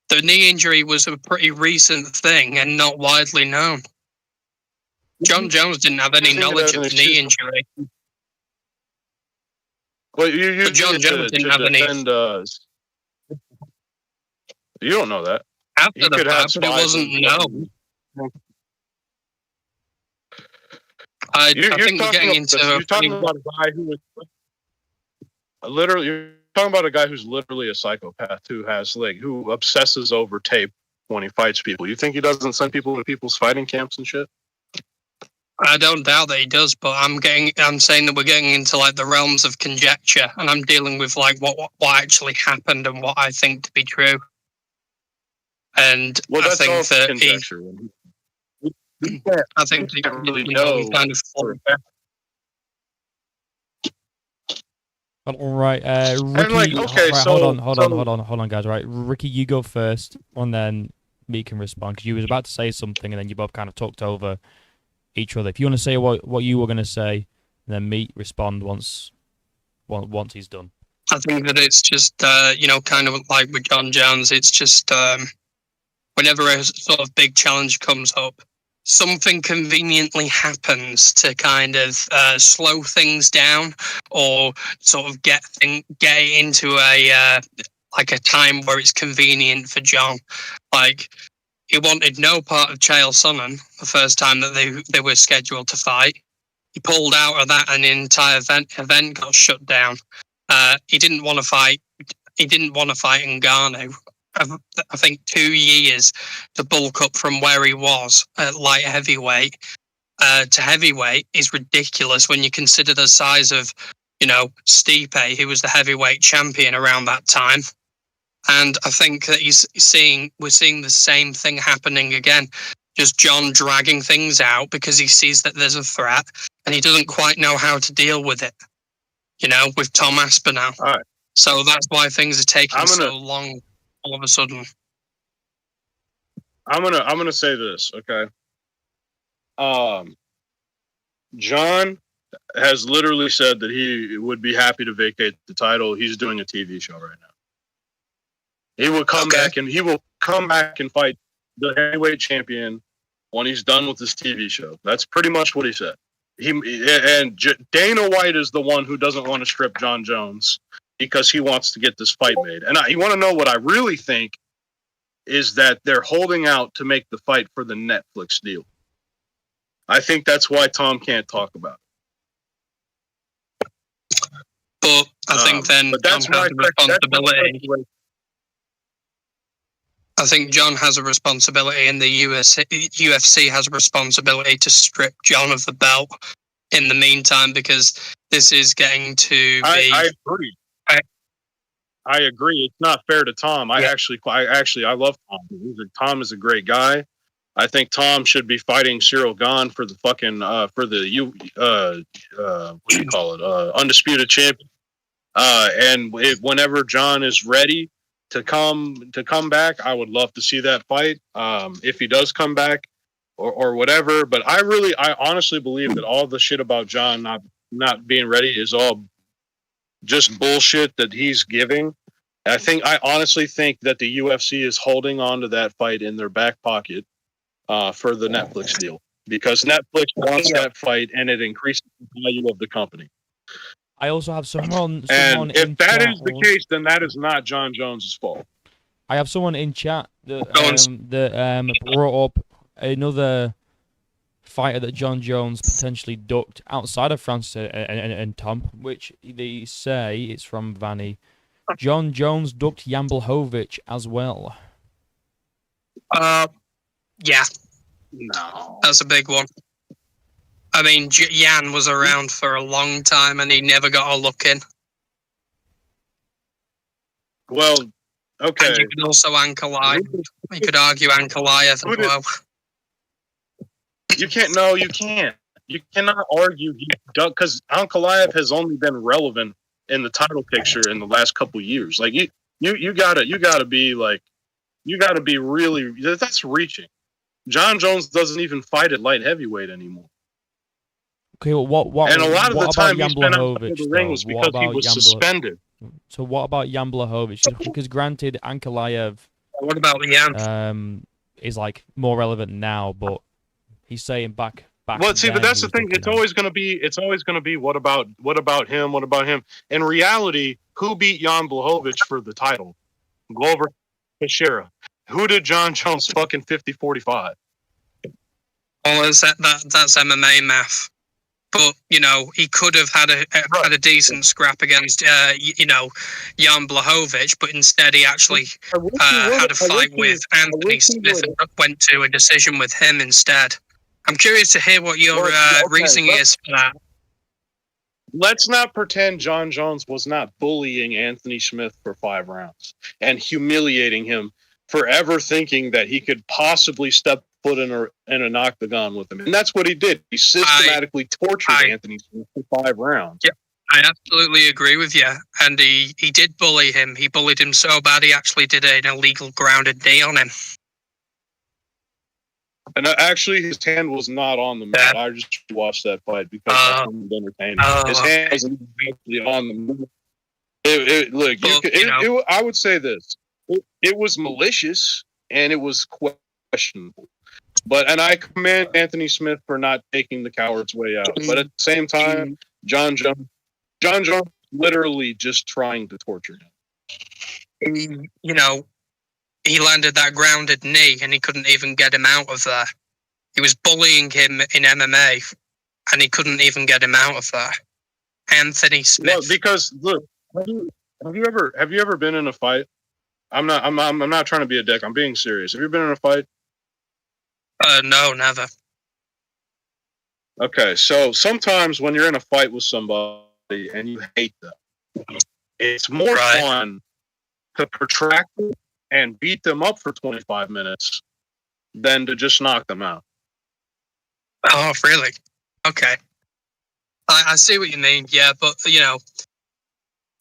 B: The knee injury was a pretty recent thing and not widely known. John Jones didn't have any knowledge of the knee injury.
C: Well, John
B: Jones didn't have any.
C: You don't know that.
B: After the fact, but it wasn't known. I think we're getting into.
C: You're talking about a guy who was literally. You're talking about a guy who's literally a psychopath who obsesses over tape when he fights people. You think he doesn't send people to people's fighting camps and shit?
B: I don't doubt that he does, but I'm saying that we're getting into like the realms of conjecture, and I'm dealing with like what actually happened and what I think to be true. And
C: well,
B: I think that I think they
C: really
B: he
C: know.
B: kind of
A: All right, Ricky.
C: like, okay,
A: right,
C: so-
A: hold on, guys. Right, Ricky, you go first, and then me can respond because you was about to say something, and then you both kind of talked over each other. If you want to say what you were going to say, then me respond once he's done.
B: I think that it's just, kind of like with John Jones, it's just whenever a sort of big challenge comes up, something conveniently happens to kind of slow things down or sort of get it into a time where it's convenient for John. Like, he wanted no part of Chael Sonnen the first time that they were scheduled to fight. He pulled out of that, and the entire event got shut down. He didn't want to fight. He didn't want to fight Ngannou. I think 2 years to bulk up from where he was at light heavyweight to heavyweight is ridiculous when you consider the size of, Stipe, who was the heavyweight champion around that time. And I think that we're seeing the same thing happening again. Just John dragging things out because he sees that there's a threat and he doesn't quite know how to deal with it. With Tom Aspinall.
C: All right.
B: So that's why things are taking so long all of a sudden.
C: I'm gonna say this, okay? John has literally said that he would be happy to vacate the title. He's doing a TV show right now. He will come back and fight the heavyweight champion when he's done with his TV show. That's pretty much what he said. Dana White is the one who doesn't want to strip John Jones because he wants to get this fight made. And you want to know what I really think is that they're holding out to make the fight for the Netflix deal. I think that's why Tom can't talk about it.
B: But I think then John has a responsibility. I think John has a responsibility, and the UFC has a responsibility to strip John of the belt in the meantime, because this is getting to be...
C: I agree. I agree. It's not fair to Tom. I love Tom. Tom is a great guy. I think Tom should be fighting Cyril Gane for the fucking undisputed champion. And whenever John is ready to come back, I would love to see that fight. If he does come back or whatever. But I honestly believe that all the shit about John not being ready is all just bullshit that he's giving. I honestly think that the UFC is holding on to that fight in their back pocket for the Netflix deal, because Netflix wants that fight and it increases the value of the company.
A: I also have someone
C: and if
A: in
C: that
A: chat,
C: is the case, then that is not John Jones's fault.
A: I have someone in chat that brought up another fighter that John Jones potentially ducked outside of Francis and Tom, which they say it's from Vanny. John Jones ducked Jan Blachowicz as well.
B: Yeah.
C: No.
B: That's a big one. I mean, Jan was around for a long time and he never got a look in.
C: Well, okay.
B: And you could also Ankalaev. You could argue Ankalaev as well.
C: You can't. No, you can't. You cannot argue because Ankalaev has only been relevant in the title picture in the last couple years. Like you gotta be really. That's reaching. John Jones doesn't even fight at light heavyweight anymore.
A: Okay, well, what?
C: And a lot of the time
A: Jan
C: he's been out of
A: Blachowicz,
C: the ring was because he was suspended.
A: So what about Jan Blachowicz? Because granted, Ankalaev.
B: What about Jan?
A: Is like more relevant now, but he's saying back.
C: Well, see, but that's the thing. It's always going to be. What about him? What about him? In reality, who beat Jan Blachowicz for the title? Glover Teixeira. Who did John Jones fucking 50-45?
B: Well, that's MMA math. But he could have had a decent scrap against Jan Blachowicz, but instead he actually had a fight with Anthony Smith and went to a decision with him instead. I'm curious to hear what your reasoning is for that.
C: Let's not pretend John Jones was not bullying Anthony Smith for 5 rounds and humiliating him for ever thinking that he could possibly step foot in an octagon with him, and that's what he did. He systematically tortured Anthony Smith for 5 rounds.
B: Yeah, I absolutely agree with you. And he did bully him. He bullied him so bad he actually did an illegal grounded knee on him.
C: And actually, his hand was not on the mat. I just watched that fight because I found it entertaining. His hand wasn't actually on the mat. Look, I would say this. It was malicious and it was questionable. And I commend Anthony Smith for not taking the coward's way out. But at the same time, John Jones literally just trying to torture him.
B: He landed that grounded knee and he couldn't even get him out of there. He was bullying him in MMA and he couldn't even get him out of there. Anthony Smith.
C: Well, because look, have you ever been in a fight? I'm not trying to be a dick. I'm being serious. Have you been in a fight?
B: No, never.
C: Okay, so sometimes when you're in a fight with somebody and you hate them, it's more fun to protract it and beat them up for 25 minutes than to just knock them out.
B: Oh, really? Okay. I see what you mean, yeah, but,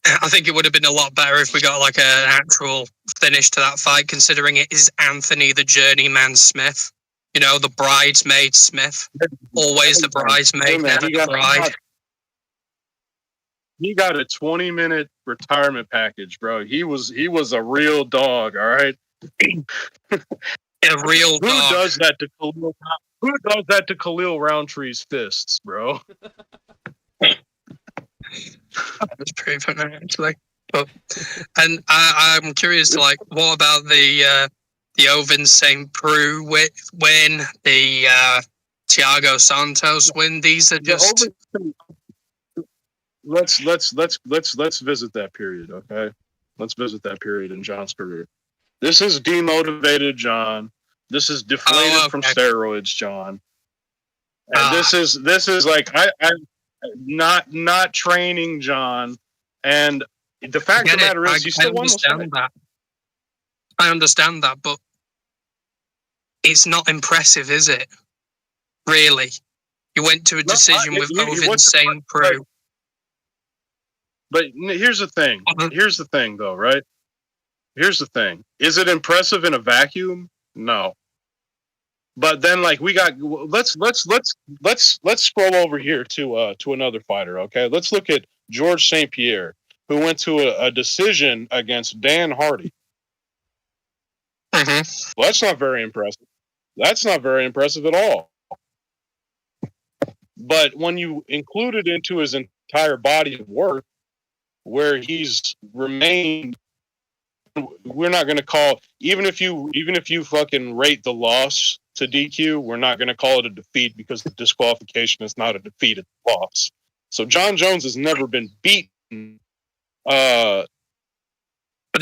B: I think it would have been a lot better if we got like an actual finish to that fight, considering it is Anthony the Journeyman Smith. The bridesmaid Smith. Always the bridesmaid, never the bride.
C: He got a 20-minute retirement package, bro. He was a real dog, all right?
B: A real dog.
C: Who does that to Khalil? Who does that to Khalil Roundtree's fists, bro?
B: That's pretty funny, actually. And I'm curious, what about the Ovince St. Preux win, the Thiago Santos win? These are just.
C: Let's visit that period, okay? Let's visit that period in John's career. This is demotivated John. This is deflated from steroids, John. And this is like I'm not training John. And the fact of the matter is, you still understand
B: that. I understand that, but it's not impressive, is it? Really, you went to a decision with Ovince St. Preux.
C: But here's the thing. Here's the thing, though, right? Here's the thing. Is it impressive in a vacuum? No. But then, we got. Let's scroll over here to another fighter. Okay, let's look at George St. Pierre, who went to a decision against Dan Hardy.
B: Mm-hmm.
C: Well, that's not very impressive. That's not very impressive at all. But when you include it into his entire body of work, where he's remained, we're not going to call, even if you fucking rate the loss to DQ, we're not going to call it a defeat because the disqualification is not a defeat, it's a loss. So John Jones has never been beaten.
B: But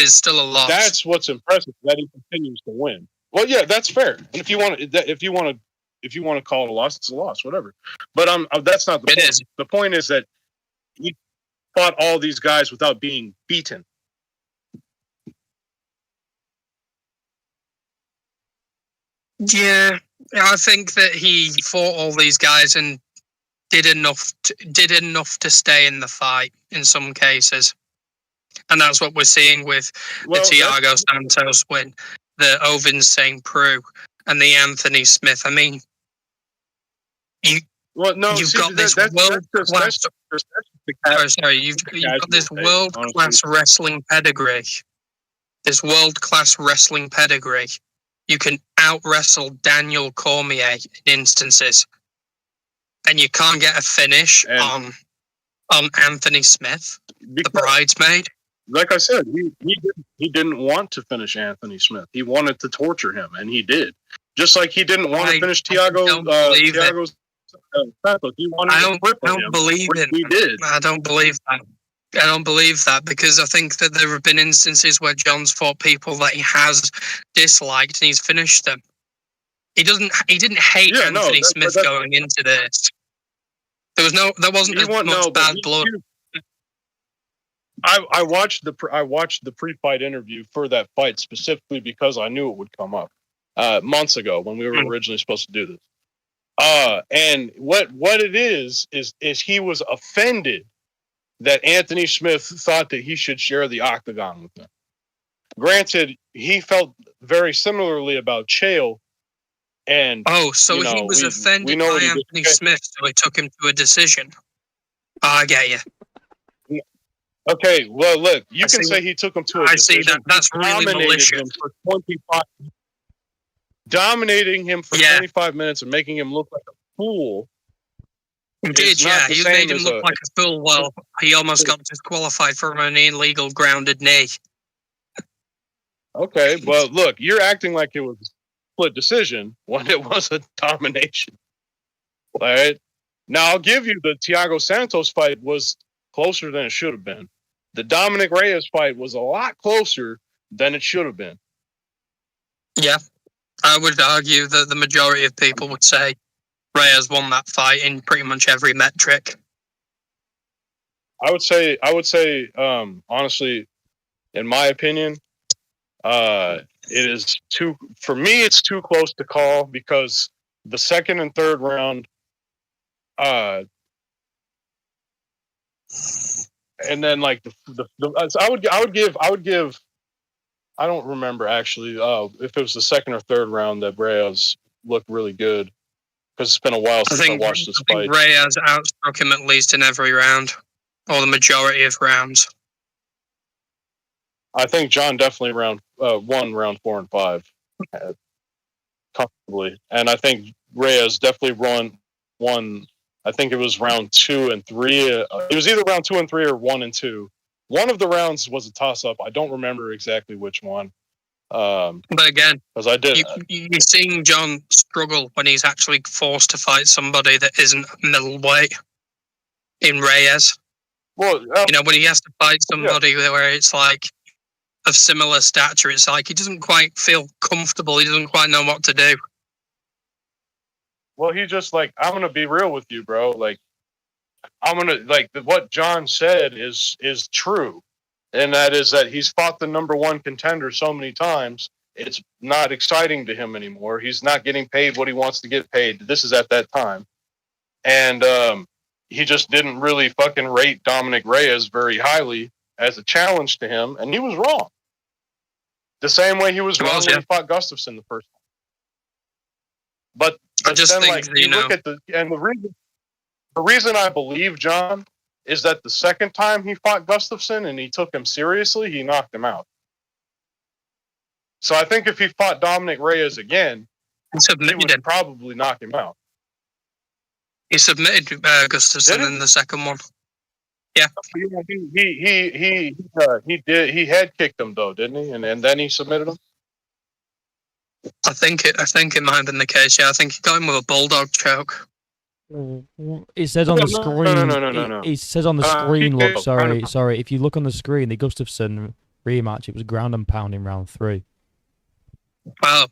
B: it's still a loss.
C: That's what's impressive, that he continues to win. Well, yeah, that's fair. And if you want to call it a loss, it's a loss, whatever. But that's not the point. The point is that he fought all these guys without being beaten.
B: Yeah, I think that he fought all these guys and did enough to stay in the fight in some cases, and that's what we're seeing with the Thiago Santos win, the Ovince St. Preux, and the Anthony Smith. I mean, you've got this world class. You've got this world class wrestling pedigree. This world class wrestling pedigree. You can out-wrestle Daniel Cormier in instances. And you can't get a finish on Anthony Smith, the bridesmaid.
C: Like I said, he didn't want to finish Anthony Smith. He wanted to torture him, and he did. Just like he didn't want to finish Thiago's Santos. He wanted to flip him.
B: I don't believe it.
C: He did.
B: I don't believe that. I don't believe that, because I think that there have been instances where John's fought people that he has disliked and he's finished them. He didn't hate Anthony Smith going into this. There wasn't as much bad blood.
C: I watched the pre-fight interview for that fight specifically because I knew it would come up. months ago when we were originally supposed to do this. And what it is he was offended that Anthony Smith thought that he should share the octagon with him. Granted, he felt very similarly about Chael. And
B: so he was offended by Anthony Smith, so he took him to a decision. I get you.
C: Okay, well, look, you can say he took him to a decision.
B: I see that. That's really malicious.
C: Dominating him for 25 minutes and making him look like a fool.
B: He did, yeah. He made him look like a fool. Well, he almost got disqualified from an illegal grounded knee.
C: Okay, well, look, you're acting like it was a split decision when it was a domination. All right? Now, I'll give you the Thiago Santos fight was closer than it should have been. The Dominic Reyes fight was a lot closer than it should have been.
B: Yeah, I would argue that the majority of people would say Reyes won that fight in pretty much every metric.
C: I would say, honestly, in my opinion, it is for me, it's too close to call because the second and third round, and then like I would give, I don't remember actually, if it was the second or third round that Reyes looked really good because it's been a while since I watched this fight. I think
B: Reyes outstruck him at least in every round, or the majority of rounds.
C: I think John definitely won round 4 and 5 comfortably, and I think Reyes definitely won. I think it was round 2 and 3. It was either round 2 and 3 or 1 and 2. One of the rounds was a toss-up. I don't remember exactly which one.
B: But again,
C: because I did,
B: you're seeing John struggle when he's actually forced to fight somebody that isn't middleweight in Reyes.
C: Well,
B: when he has to fight somebody where it's like of similar stature, it's like he doesn't quite feel comfortable. He doesn't quite know what to do.
C: Well, he just like, I'm gonna be real with you, bro. Like, I'm gonna what John said is true, and that is that he's fought the number one contender so many times. It's not exciting to him anymore. He's not getting paid what he wants to get paid. This is at that time, and he just didn't really fucking rate Dominic Reyes very highly as a challenge to him, and he was wrong. The same way he was wrong when he fought Gustafsson the first time. But
B: I just
C: then,
B: think,
C: you look at the reason I believe John is that the second time he fought Gustafsson and he took him seriously, he knocked him out. So I think if he fought Dominic Reyes again, he would probably knock him out.
B: He submitted Gustafsson in the second one. Yeah.
C: He did. He head kicked him though, didn't he? And then he submitted him.
B: I think it might have been the case. Yeah, I think he got him with a bulldog choke.
A: It says on the screen.
C: No.
A: It says on the screen. Look, sorry. If you look on the screen, the Gustafsson rematch, it was ground and pound in round 3.
B: Wow.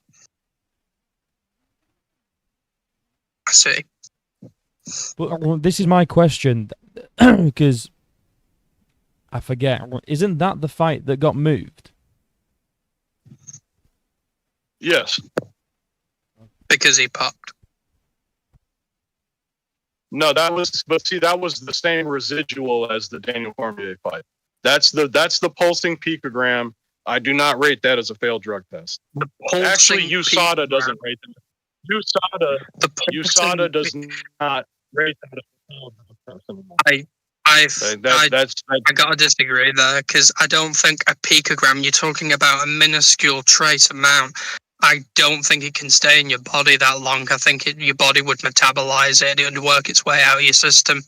B: I see.
A: But this is my question, because I forget. Isn't that the fight that got moved?
C: Yes.
B: Because he popped.
C: No, that was the same residual as the Daniel Cormier fight. That's the pulsing picogram. I do not rate that as a failed drug test. Actually, USADA doesn't rate that. USADA does not rate that as a failed drug test anymore.
B: I gotta disagree there, because I don't think a picogram, you're talking about a minuscule trace amount. I don't think it can stay in your body that long. I think your body would metabolize it. It would work its way out of your system.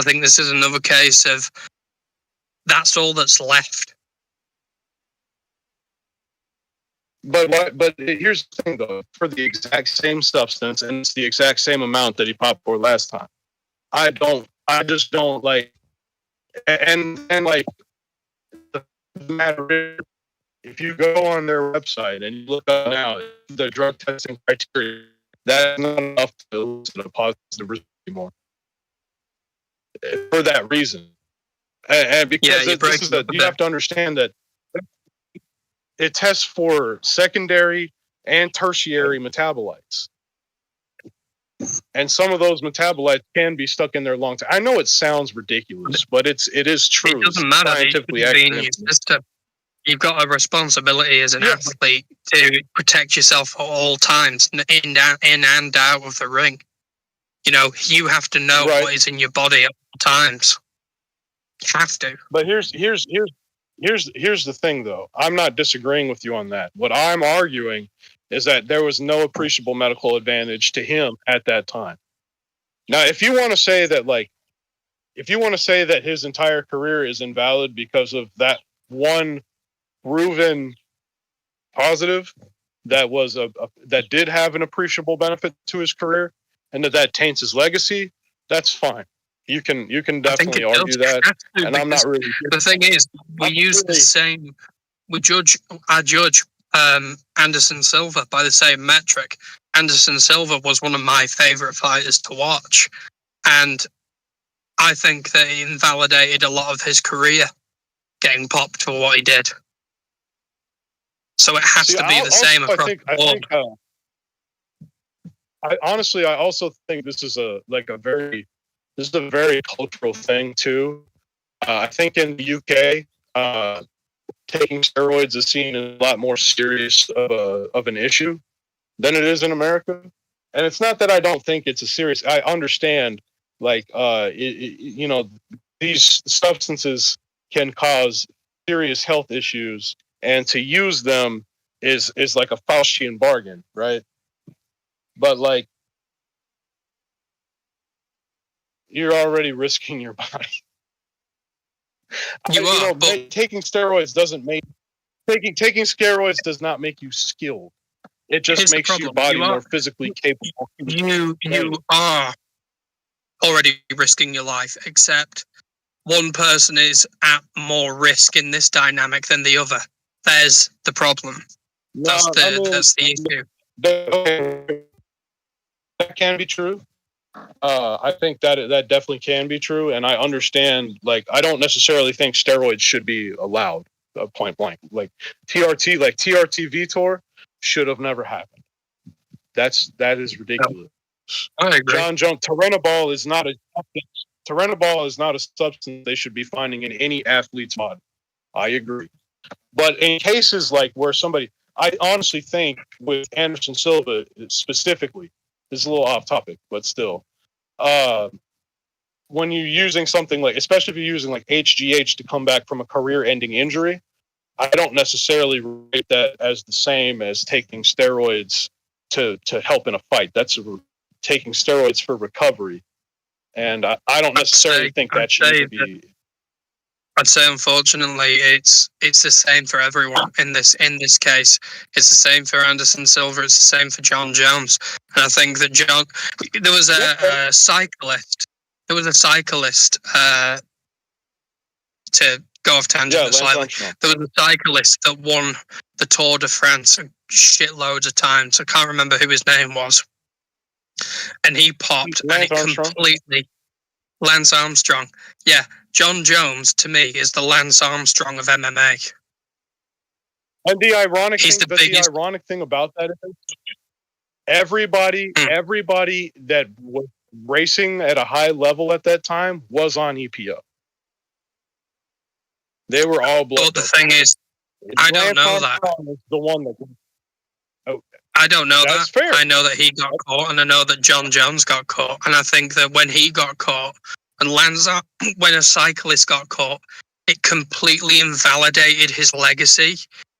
B: I think this is another case of that's all that's left.
C: But here's the thing, though. For the exact same substance, and it's the exact same amount that he popped for last time. I just don't like, and like, the matter is, if you go on their website and you look up now the drug testing criteria, that's not enough to elicit a positive result anymore. For that reason, and because you have to understand that it tests for secondary and tertiary metabolites. And some of those metabolites can be stuck in there long time. I know it sounds ridiculous, but it is true.
B: It doesn't matter. It
C: Scientifically
B: shouldn't be in your
C: accurate.
B: system. You've got a responsibility as an athlete to protect yourself at all times, in and out of the ring. You know, you have to know what is in your body at all times. You have to.
C: But here's the thing, though. I'm not disagreeing with you on that. What I'm arguing is that there was no appreciable medical advantage to him at that time. Now, if you want to say that, his entire career is invalid because of that one proven positive that was that did have an appreciable benefit to his career, and that taints his legacy, that's fine. You can definitely argue that, and I'm not really.
B: The thing is, we use the same. I judge Anderson Silva by the same metric. Anderson Silva was one of my favorite fighters to watch, and I think that he invalidated a lot of his career getting popped for what he did. So it has to be the same across the board.
C: I also think this is a very cultural thing too. I think in the UK, taking steroids is seen as a lot more serious of an issue than it is in America. And it's not that I don't think it's a serious. I understand, these substances can cause serious health issues, and to use them is like a Faustian bargain, right? But you're already risking your body. Taking steroids does not make you skilled. It just makes your body more physically capable.
B: You are already risking your life, except one person is at more risk in this dynamic than the other. There's the problem. That's the issue.
C: That can be true. I think that definitely can be true, and I understand. I don't necessarily think steroids should be allowed. Point blank, TRT, TRT Vitor should have never happened. That is ridiculous.
B: I agree.
C: John Jones, Turinabol is not a substance they should be finding in any athlete's body. I agree. But in cases where somebody, I honestly think with Anderson Silva specifically, this is a little off topic, but still, when you're using something especially if you're using HGH to come back from a career-ending injury, I don't necessarily rate that as the same as taking steroids to help in a fight. That's taking steroids for recovery, and I don't necessarily think that should be.
B: I'd say, unfortunately, it's the same for everyone in this case. It's the same for Anderson Silva. It's the same for John Jones. And I think that there was a cyclist. There was a cyclist. To go off tangent slightly, there was a cyclist that won the Tour de France shitloads of times. I can't remember who his name was, and he popped completely. Lance Armstrong. Yeah, John Jones, to me, is the Lance Armstrong of MMA.
C: And the ironic thing about that is everybody that was racing at a high level at that time was on EPO. They were all blood.
B: But the thing is, I don't know that.
C: The one that.
B: I don't know that.
C: Fair.
B: I know that he got caught, and I know that John Jones got caught. And I think that when he got caught, and when a cyclist got caught, it completely invalidated his legacy.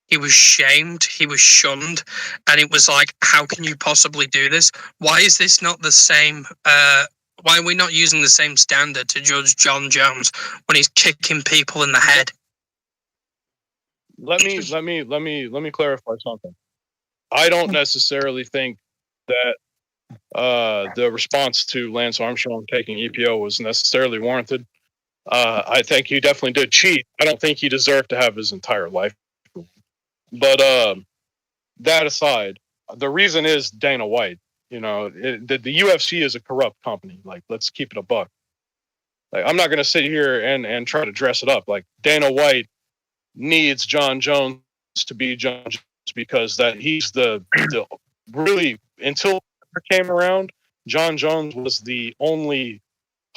B: He was shamed, he was shunned, and it was like, how can you possibly do this? Why is this not the same? Why are we not using the same standard to judge John Jones when he's kicking people in the head?
C: Let me clarify something. I don't necessarily think that the response to Lance Armstrong taking EPO was necessarily warranted. I think he definitely did cheat. I don't think he deserved to have his entire life. But that aside, the reason is Dana White. The UFC is a corrupt company. Let's keep it a buck. I'm not going to sit here and try to dress it up. Dana White needs John Jones to be John because that he's the really, until it came around, John Jones was the only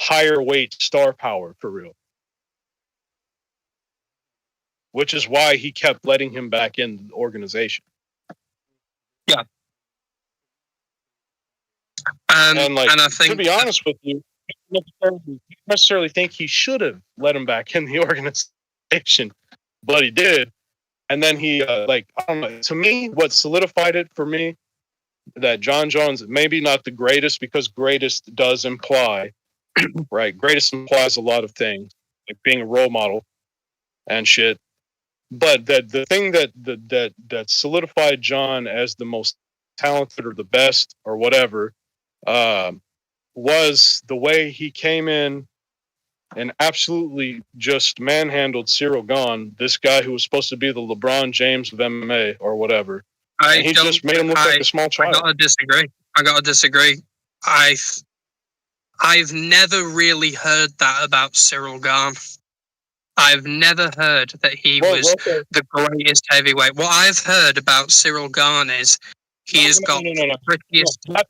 C: higher weight star power for real. Which is why he kept letting him back in the organization.
B: Yeah.
C: And like,
B: and I think,
C: to be honest with you, I don't necessarily think he should have let him back in the organization, but he did. And then he, I don't know. To me, what solidified it for me that John Jones, maybe not the greatest, because greatest does imply, right? Greatest implies a lot of things, like being a role model and shit. But that the thing that solidified John as the most talented or the best or whatever was the way he came in and absolutely just manhandled Cyril Gahn, this guy who was supposed to be the LeBron James of MMA or whatever. And he just made him look like a small child.
B: I gotta disagree. I've never really heard that about Cyril Gahn. I've never heard that he was the greatest heavyweight. What I've heard about Cyril Gahn is he has got the prettiest. No,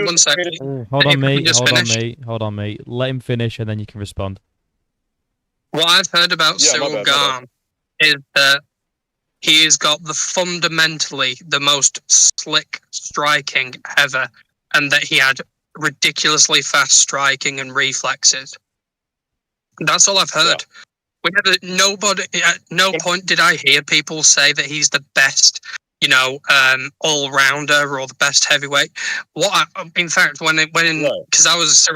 B: 1 second.
A: Hold on, mate. Let him finish, and then you can respond.
B: What I've heard about Cyril Gahn is that he has got fundamentally the most slick striking ever, and that he had ridiculously fast striking and reflexes. That's all I've heard. Yeah. Nobody, at no point did I hear people say that he's the best, all-rounder or the best heavyweight. In fact, because I was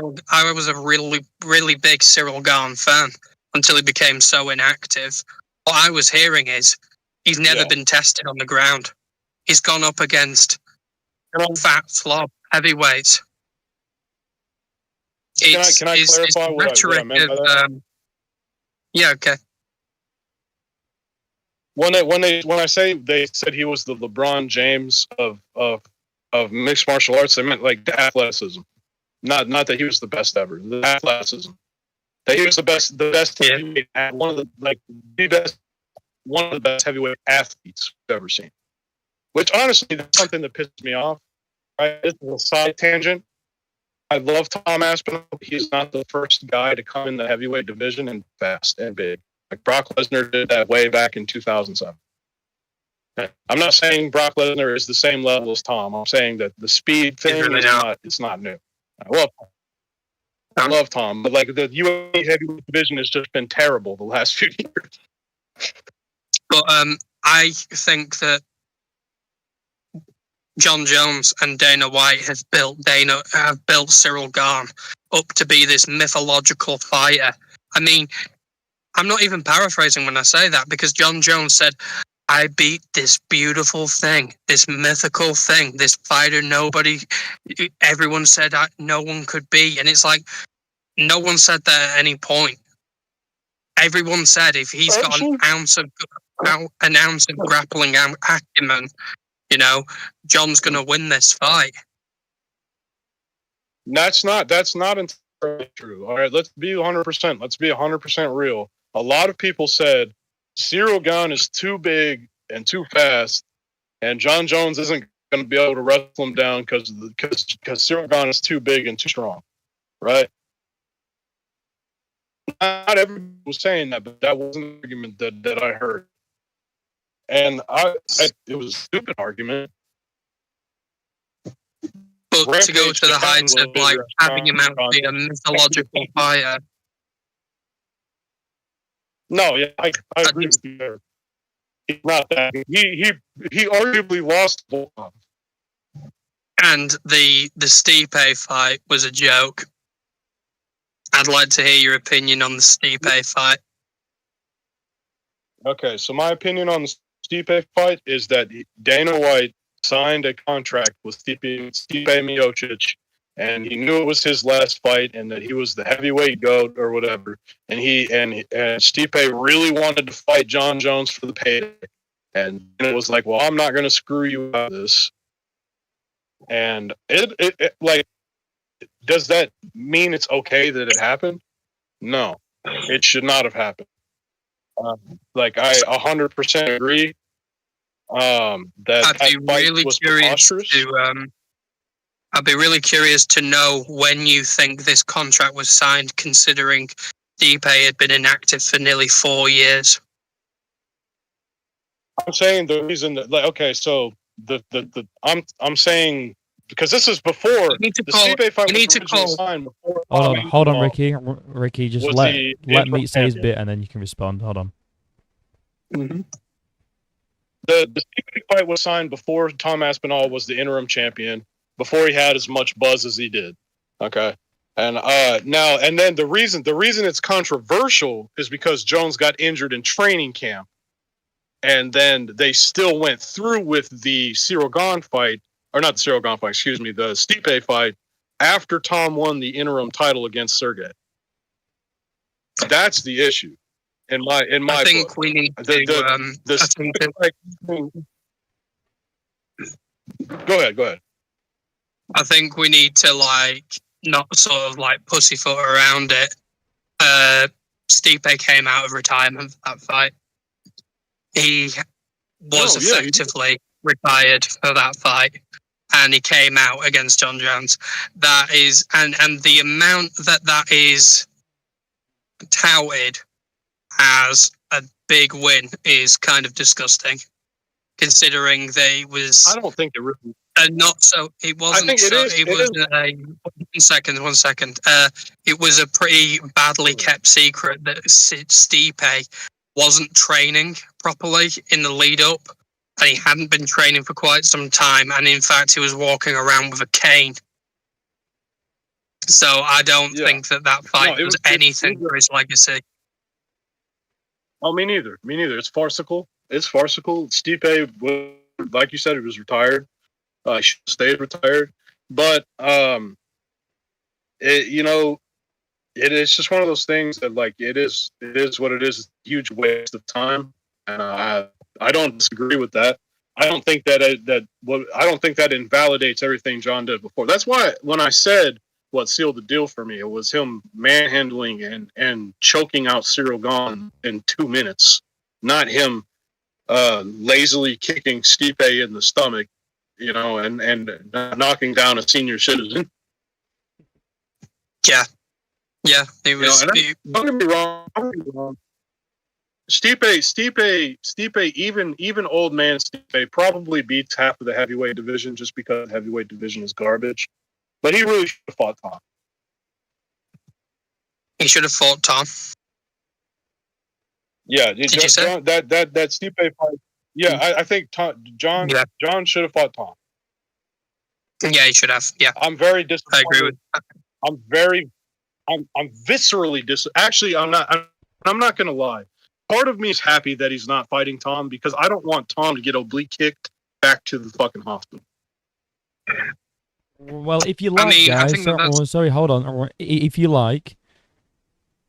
B: a really, really big Cyril Gahn fan until he became so inactive. What I was hearing is he's never been tested on the ground. He's gone up against fat slob heavyweights.
C: Can I clarify what I meant by that?
B: Yeah, okay.
C: When I say they said he was the LeBron James of mixed martial arts, they meant like the athleticism, not that he was the best ever. The athleticism, that he was the best heavyweight, one of the best heavyweight athletes we've ever seen. Which honestly, that's something that pisses me off. Right, this is a side tangent. I love Tom Aspinall. He's not the first guy to come in the heavyweight division and fast and big. Like Brock Lesnar did that way back in 2007. I'm not saying Brock Lesnar is the same level as Tom. I'm saying that the speed thing it's not new. I love Tom, but like the UFC heavyweight division has just been terrible the last few years.
B: But I think that John Jones and Dana White have built Cyril Gahn up to be this mythological fighter. I mean, I'm not even paraphrasing when I say that, because John Jones said, I beat this beautiful thing, this mythical thing, this fighter everyone said no one could beat. And it's like, no one said that at any point. Everyone said if he's got an ounce of grappling acumen, John's going to win this fight.
C: That's not entirely true. All right, let's be 100%. Let's be 100% real. A lot of people said Cyril Gahn is too big and too fast, and John Jones isn't going to be able to wrestle him down because Cyril Gahn is too big and too strong, right? Not everyone was saying that, but that was an argument that I heard. And it was a stupid argument.
B: But to go to the heights of like having him out be a mythological fighter.
C: No, yeah, I agree with you there. He's not that. He arguably lost.
B: And the Stipe fight was a joke. I'd like to hear your opinion on the Stipe fight.
C: Okay, so my opinion on the Stipe fight is that Dana White signed a contract with Stipe Miocic, and he knew it was his last fight, and that he was the heavyweight GOAT or whatever. And Stipe really wanted to fight John Jones for the payday, and it was like, well, I'm not going to screw you out of this. And it like, does that mean it's okay that it happened? No, it should not have happened. I 100% agree. That
B: I'd be
C: fight
B: really
C: was
B: curious
C: preposterous.
B: to. I'd be really curious to know when you think this contract was signed, considering Stipe had been inactive for nearly 4 years.
C: I'm saying the reason that, like, okay, so I'm saying, because this is before
B: You need to
C: the
B: call.
C: Stipe fight
B: You
C: was
B: need to
C: originally
B: call.
C: signed. Before
A: Hold on, Ricky. Ricky, just
C: was
A: let
C: the
A: let
C: interim
A: me say his
C: champion.
A: bit, and then you can respond. Hold on.
B: Mm-hmm.
C: The Stipe fight was signed before Tom Aspinall was the interim champion, before he had as much buzz as he did. Okay. And now and then the reason it's controversial is because Jones got injured in training camp, and then they still went through with the Cyril Gane fight, or not the Cyril Gane fight, excuse me, the Stipe fight after Tom won the interim title against Sergey. That's the issue in my
B: I think
C: book.
B: we need to.
C: Go ahead.
B: I think we need to not sort of pussyfoot around it. Stipe came out of retirement for that fight. He was effectively retired for that fight, and he came out against John Jones. That is, and the amount that is touted as a big win is kind of disgusting, considering they was.
C: I don't think it really.
B: Not so. It wasn't.
C: I think
B: it was. 1 second. It was a pretty badly kept secret that Stipe wasn't training properly in the lead up, and he hadn't been training for quite some time, and in fact, he was walking around with a cane. So I don't think that fight was anything for his legacy.
C: Oh, me neither. It's farcical. Stipe, like you said, he was retired. He should have stayed retired. But, it is just one of those things that, it is what it is. It's a huge waste of time. And I don't disagree with that. I don't think that invalidates everything John did before. That's why when I said what sealed the deal for me, it was him manhandling and choking out Cyril Gane in 2 minutes, not him lazily kicking Stipe in the stomach, and knocking down a senior citizen.
B: Yeah, it was.
C: Don't get me wrong. Stipe, even old man Stipe probably beats half of the heavyweight division just because the heavyweight division is garbage. But he really should have fought Tom.
B: He should have fought Tom.
C: Yeah, did you say that Stipe fight? Yeah, I think John should have fought Tom.
B: Yeah, he should have. Yeah,
C: I'm very disappointed.
B: I agree with that.
C: I'm viscerally Actually, I'm not going to lie. Part of me is happy that he's not fighting Tom because I don't want Tom to get oblique kicked back to the fucking hospital.
A: Well, if you like, guys. Sorry, hold on. If you like,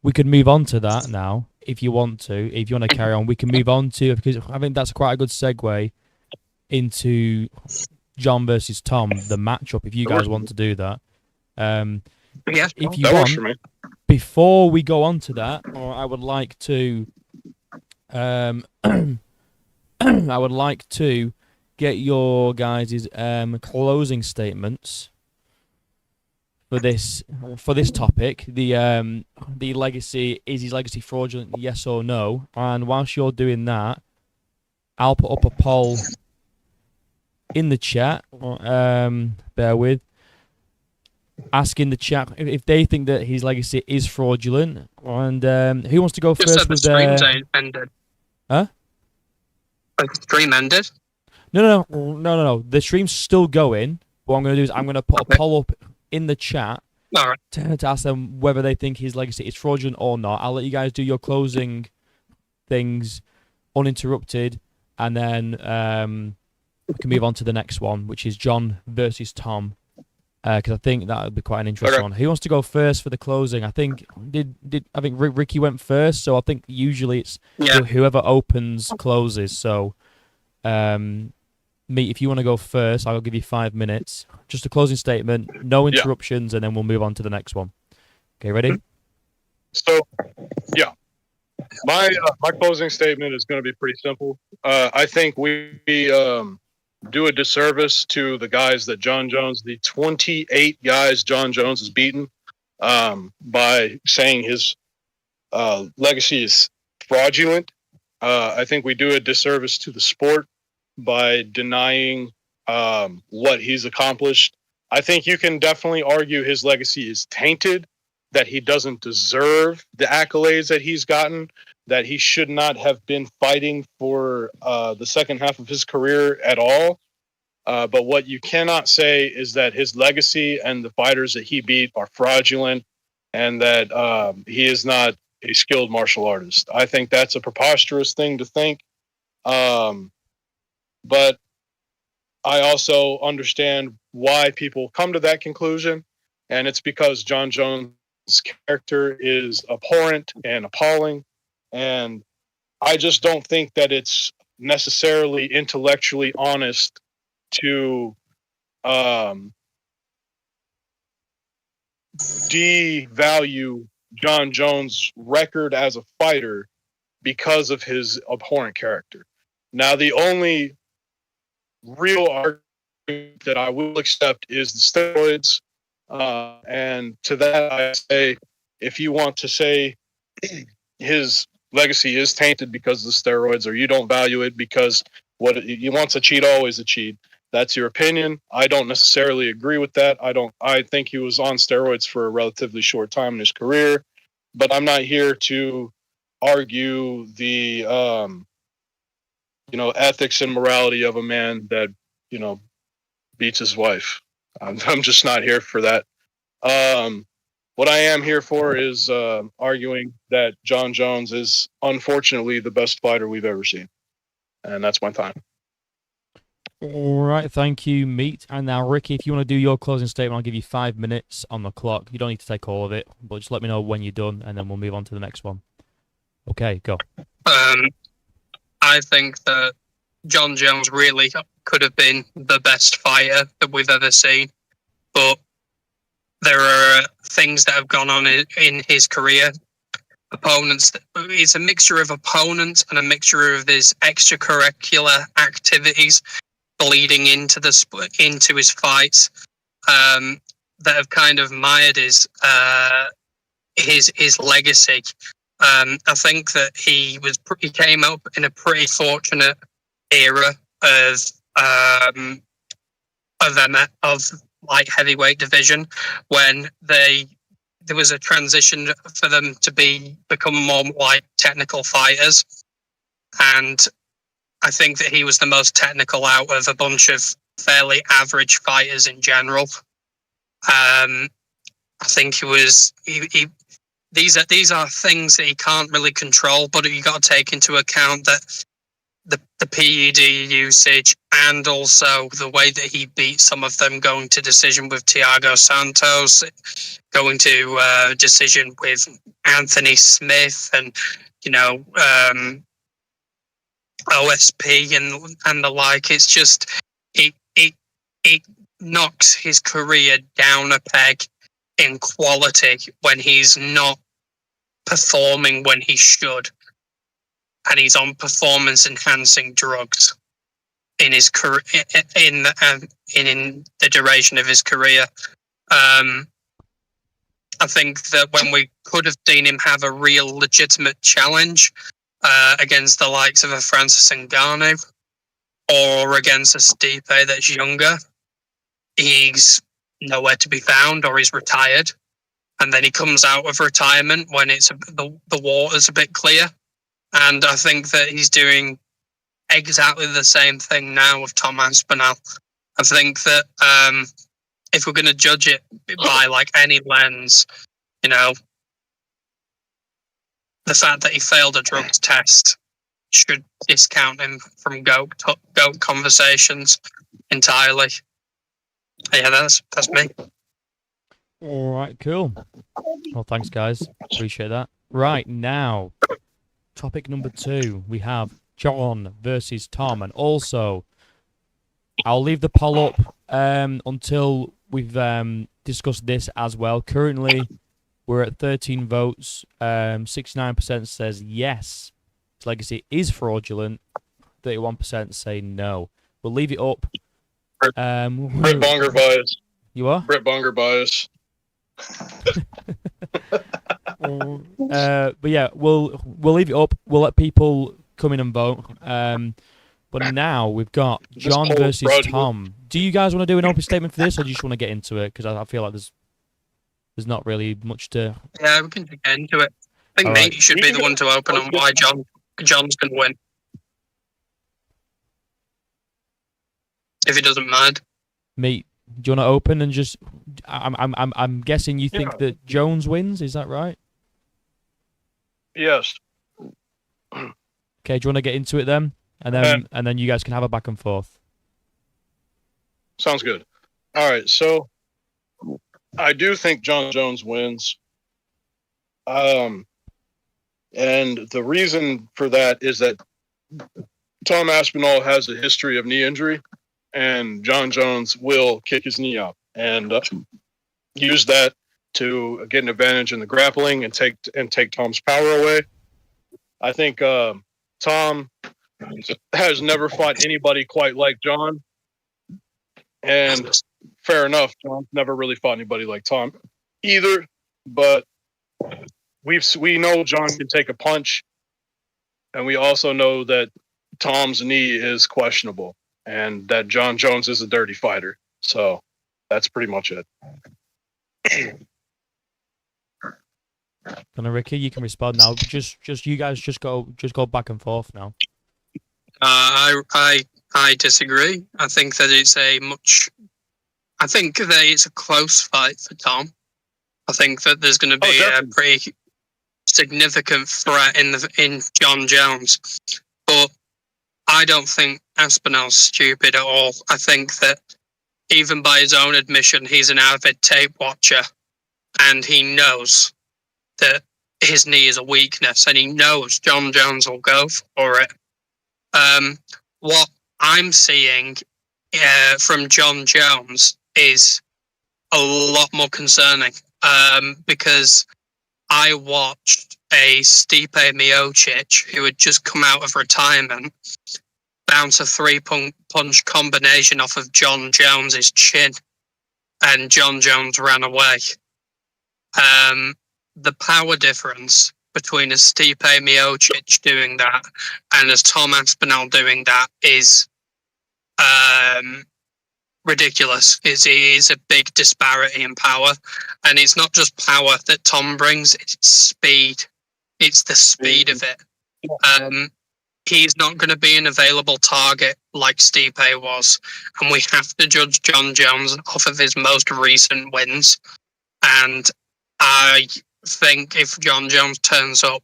A: we could move on to that now. If you want to carry on, we can move on to, because I think that's quite a good segue into John versus Tom, the matchup. If you guys want to do that, if you want, before we go on to that, or I would like to, get your guys' closing statements for this topic. The legacy, is his legacy fraudulent? Yes or no? And whilst you're doing that, I'll put up a poll in the chat. Bear with. Asking the chat if they think that his legacy is fraudulent, and who wants to go first with
B: the stream ended?
A: Huh?
B: The stream ended?
A: No. The stream's still going. What I'm going to do is I'm going to put a poll up in the chat to ask them whether they think his legacy is fraudulent or not. I'll let you guys do your closing things uninterrupted, and then we can move on to the next one, which is John versus Tom. Because I think that would be quite an interesting one. Who wants to go first for the closing? I think Ricky went first, so I think usually it's whoever opens closes. So, if you want to go first, I'll give you 5 minutes. Just a closing statement, no interruptions, and then we'll move on to the next one. Okay, ready?
C: So, my closing statement is going to be pretty simple. I think we do a disservice to the guys that John Jones, the 28 guys John Jones has beaten, by saying his legacy is fraudulent. I think we do a disservice to the sport by denying what he's accomplished. I think you can definitely argue his legacy is tainted, that he doesn't deserve the accolades that he's gotten, that he should not have been fighting for the second half of his career at all. But what you cannot say is that his legacy and the fighters that he beat are fraudulent, and that he is not a skilled martial artist. I think that's a preposterous thing to think. But I also understand why people come to that conclusion, and it's because John Jones' character is abhorrent and appalling, and I just don't think that it's necessarily intellectually honest to devalue John Jones' record as a fighter because of his abhorrent character. Now, the only real argument that I will accept is the steroids. And to that, I say, if you want to say his legacy is tainted because of the steroids, or you don't value it because what you want's a cheat, always a cheat. That's your opinion. I don't necessarily agree with that. I think he was on steroids for a relatively short time in his career, but I'm not here to argue the ethics and morality of a man that beats his wife. I'm just not here for that. What I am here for is arguing that John Jones is unfortunately the best fighter we've ever seen, and that's my time.
A: All right, thank you, Meat. And now, Ricky, if you want to do your closing statement, I'll give you 5 minutes on the clock. You don't need to take all of it, but just let me know when you're done, and then we'll move on to the next one. Okay, go.
B: I think that John Jones really could have been the best fighter that we've ever seen, but there are things that have gone on in his career. Opponents, it's a mixture of opponents and a mixture of his extracurricular activities bleeding into his fights that have kind of mired his legacy. I think that he came up in a pretty fortunate era of light heavyweight division when there was a transition for them to become more like technical fighters, and I think that he was the most technical out of a bunch of fairly average fighters in general. I think he was. These are things that he can't really control, but you got to take into account that the PED usage and also the way that he beat some of them, going to decision with Thiago Santos, going to decision with Anthony Smith, and OSP and the like. It's just it knocks his career down a peg in quality when he's not performing when he should, and he's on performance enhancing drugs in his career, in the duration of his career. I think that when we could have seen him have a real legitimate challenge against the likes of a Francis Ngannou or against a Stipe that's younger, he's nowhere to be found, or he's retired, and then he comes out of retirement when the water's a bit clear. And I think that he's doing exactly the same thing now with Tom Aspinall. I think that if we're going to judge it by like any lens, the fact that he failed a drugs test should discount him from GOAT conversations entirely. Yeah, that's me.
A: All right, cool. Well, thanks, guys. Appreciate that. Right, now, topic number 2. We have John versus Tom. And also, I'll leave the poll up until we've discussed this as well. Currently, We're at 13 votes. 69% says yes, his legacy is fraudulent. 31% say no. We'll leave it up.
C: Brett Bonger bias.
A: You are?
C: Brett Bonger bias.
A: But yeah, we'll leave it up. We'll let people come in and vote. But now we've got John versus Tom. Do you guys want to do an open statement for this, or do you just want to get into it? Because I feel like there's not really much to.
B: Yeah, we can get into it. I think
A: All
B: Nate
A: right.
B: should be the one to open on why John's going to win. If he doesn't mind.
A: Mate, do you want to open and just? I'm guessing you think that Jones wins. Is that right?
C: Yes.
A: Okay. Do you want to get into it then, and then you guys can have a back and forth.
C: Sounds good. All right, so I do think John Jones wins. And the reason for that is that Tom Aspinall has a history of knee injury, and John Jones will kick his knee up and use that to get an advantage in the grappling and take Tom's power away. I think Tom has never fought anybody quite like John, and fair enough, John's never really fought anybody like Tom either. But we know John can take a punch, and we also know that Tom's knee is questionable, and that John Jones is a dirty fighter. So that's pretty much it.
A: And Ricky, you can respond now. Just you guys just go back and forth now.
B: I disagree. I think that it's a close fight for Tom. I think that there's going to be a pretty significant threat in John Jones, but I don't think Aspinall's stupid at all. I think that even by his own admission, he's an avid tape watcher, and he knows that his knee is a weakness, and he knows John Jones will go for it. What I'm seeing from John Jones is a lot more concerning, because I watched a Stipe Miocic, who had just come out of retirement, bounce a three-punch combination off of John Jones's chin, and John Jones ran away. The power difference between a Stipe Miocic doing that and as Tom Aspinall doing that is ridiculous. It is a big disparity in power, and it's not just power that Tom brings, it's speed. It's the speed of it. He's not going to be an available target like Stipe was, and we have to judge John Jones off of his most recent wins. And I think if John Jones turns up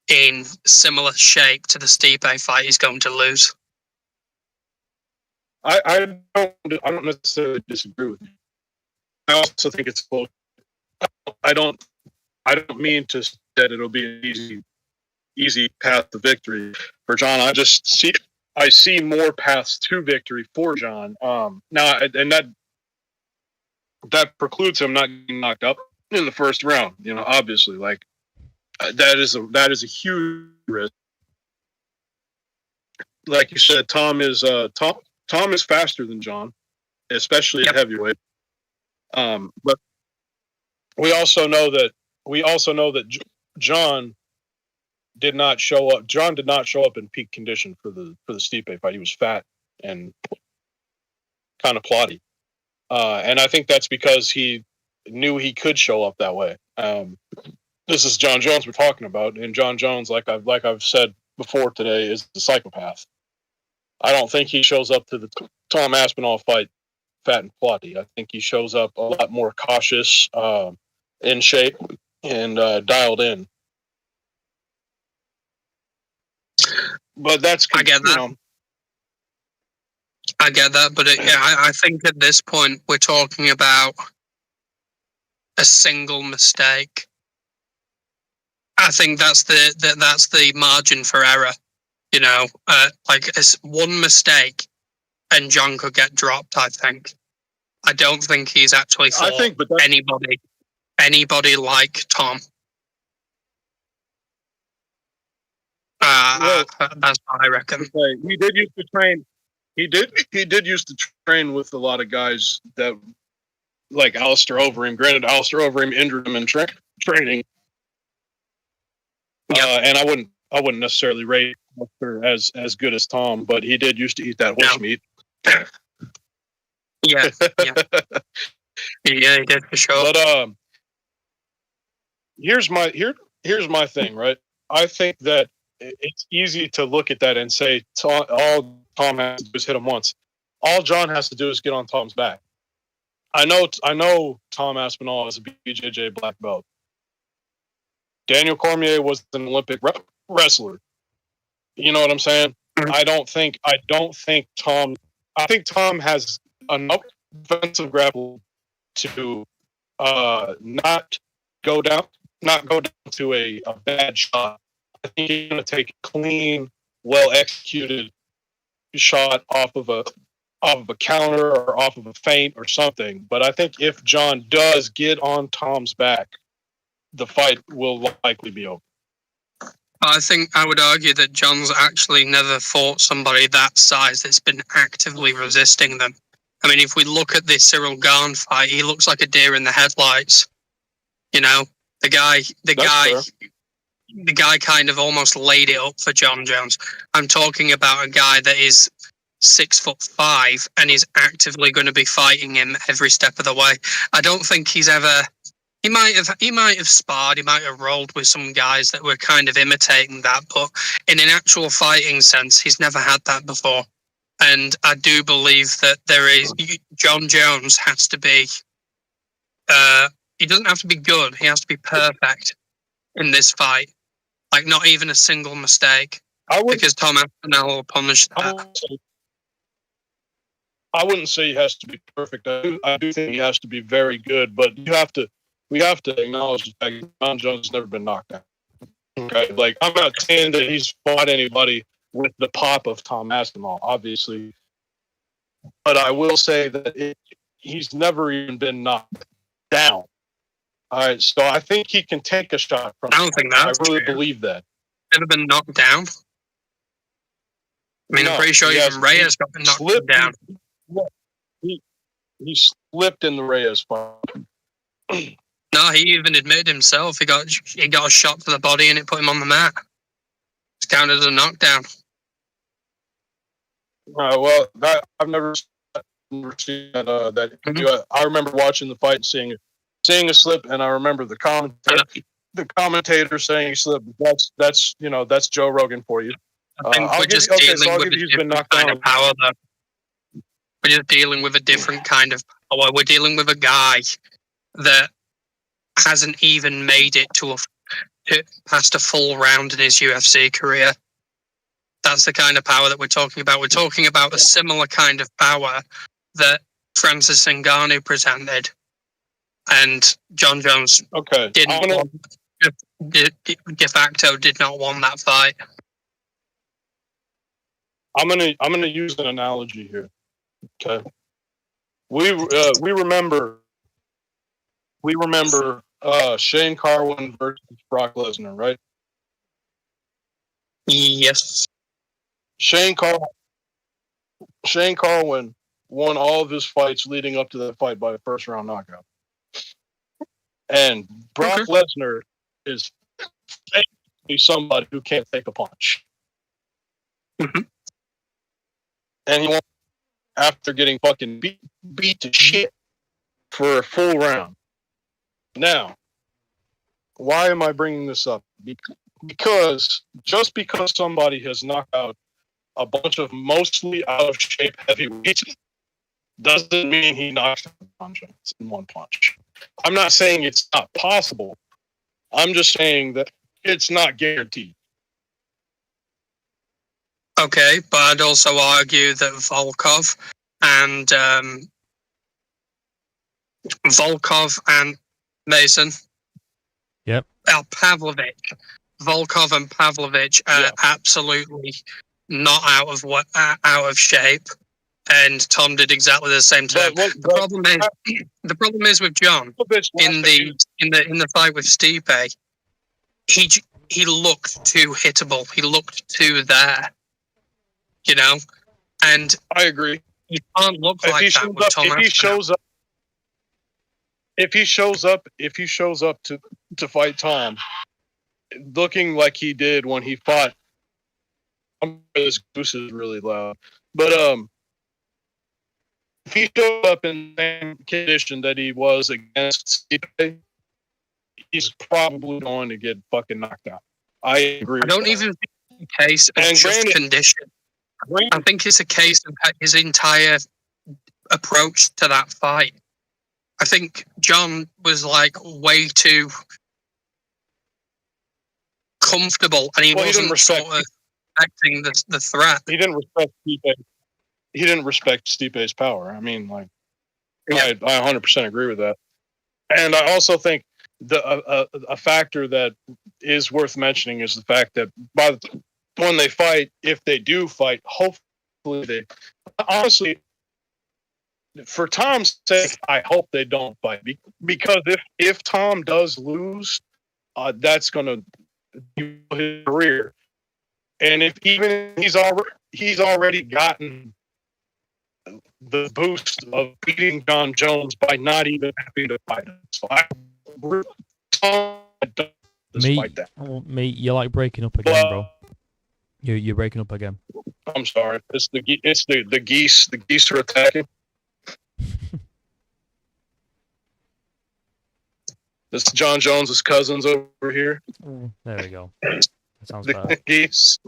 B: in similar shape to the Stipe fight, he's going to lose.
C: I don't necessarily disagree with you. I also think it's close. I don't mean to say that it'll be an easy path to victory for John. I see more paths to victory for John. Now, and that precludes him not getting knocked up in the first round. Obviously, like that is a huge risk. Like you said, Tom is faster than John, especially at heavyweight. But we also know that John did not show up. John did not show up in peak condition for the Stipe fight. He was fat and kind of plotty, and I think that's because he knew he could show up that way. This is John Jones we're talking about, and John Jones, like I've said before today, is the psychopath. I don't think he shows up to the Tom Aspinall fight fat and plotty. I think he shows up a lot more cautious, in shape, and dialed in. But that's
B: I get that. I get that, but I think at this point we're talking about a single mistake. I think that's the margin for error. Like it's one mistake, and John could get dropped. I don't think he's actually fought anybody anybody like Tom. That's what I reckon.
C: Okay, he did used to train. He did used to train with a lot of guys that, like Alistair Overeem. Granted, Alistair Overeem injured him in training.
B: Yep.
C: And I wouldn't necessarily rate Alistair as good as Tom, but he did used to eat that horse meat.
B: Yeah, yeah, he did for sure.
C: But here's my thing, right? I think that it's easy to look at that and say all Tom has to do is hit him once. All John has to do is get on Tom's back. I know Tom Aspinall is a BJJ black belt. Daniel Cormier was an Olympic wrestler. You know what I'm saying?
B: Mhm.
C: I don't think Tom. I think Tom has enough defensive grapple to not go down to a bad shot. I think he's going to take a clean, well executed shot off of a counter or off of a feint or something. But I think if John does get on Tom's back, the fight will likely be over.
B: I think I would argue that John's actually never fought somebody that size that's been actively resisting them. I mean, if we look at the Cyril Garn fight, he looks like a deer in the headlights. You know, the guy kind of almost laid it up for John Jones. I'm talking about a guy that is 6'5" and is actively going to be fighting him every step of the way. I don't think he's ever. He might have sparred, he might have rolled with some guys that were kind of imitating that, but in an actual fighting sense, he's never had that before. And I do believe that John Jones has to be, he doesn't have to be good, he has to be perfect in this fight. Like, not even a single mistake. Because Tom Aspinall will punish that.
C: I wouldn't say he has to be perfect. I do think he has to be very good, but we have to acknowledge that John Jones has never been knocked out. Okay, like, I'm not saying that he's fought anybody with the pop of Tom Aspinall, obviously, but I will say that he's never even been knocked down. All right, so I think he can take a shot from.
B: I don't think that's
C: I really
B: true.
C: believe that.
B: Never been knocked down. I mean, I'm pretty sure even Reyes got knocked down.
C: He slipped in the Reyes fight.
B: No, he even admitted himself he got a shot to the body and it put him on the mat. It's counted as a knockdown.
C: Well, I've never seen that.
B: Mhm.
C: I remember watching the fight and seeing a slip, and I remember the commentator saying he slipped. That's Joe Rogan for you.
B: I think we're just dealing with a different kind of power, though. We're just dealing with a different kind of power. We're dealing with a guy that hasn't even made it past a full round in his UFC career. That's the kind of power that we're talking about. We're talking about a similar kind of power that Francis Ngannou presented, and John Jones de facto did not want that fight.
C: I'm gonna use an analogy here. Okay, we remember Shane Carwin versus Brock Lesnar, right?
B: Yes.
C: Shane Carwin won all of his fights leading up to that fight by a first round knockout. And Brock Lesnar is somebody who can't take a punch.
B: Mm-hmm.
C: And he won after getting fucking beat to shit for a full round. Now, why am I bringing this up? Because just because somebody has knocked out a bunch of mostly out of shape heavyweights doesn't mean he knocks out John Jones in one punch. I'm not saying it's not possible. I'm just saying that it's not guaranteed.
B: Okay, but I'd also argue that Volkov and Mason.
A: Yep.
B: Pavlovich. Volkov and Pavlovich are absolutely not out of shape. and Tom did exactly the same to him. The problem is with John in the fight with Stipe. He looked too hittable. He looked too there, and
C: I agree.
B: you can't look like that with Tom Aspinall.
C: If he shows up to fight Tom, looking like he did when he fought. This goose is really loud, but if he showed up in the same condition that he was against Stipe, he's probably going to get fucking knocked out. I agree.
B: I don't even think it's a case of just condition. I think it's a case of his entire approach to that fight. I think John was like way too comfortable, and he wasn't sort of acting the threat.
C: He didn't respect Stipe. He didn't respect Stipe's power. I mean, like, I 100% agree with that. And I also think a factor that is worth mentioning is the fact that when they fight, if they do fight, hopefully they. Honestly, for Tom's sake, I hope they don't fight because if Tom does lose, that's going to be his career. And if he's already gotten the boost of beating John Jones by not even having to fight him. So
A: You're like breaking up again, bro. You're breaking up again.
C: I'm sorry. It's the geese. The geese are attacking. This is John Jones's cousins over here.
A: There we go. That sounds better.
C: Geese.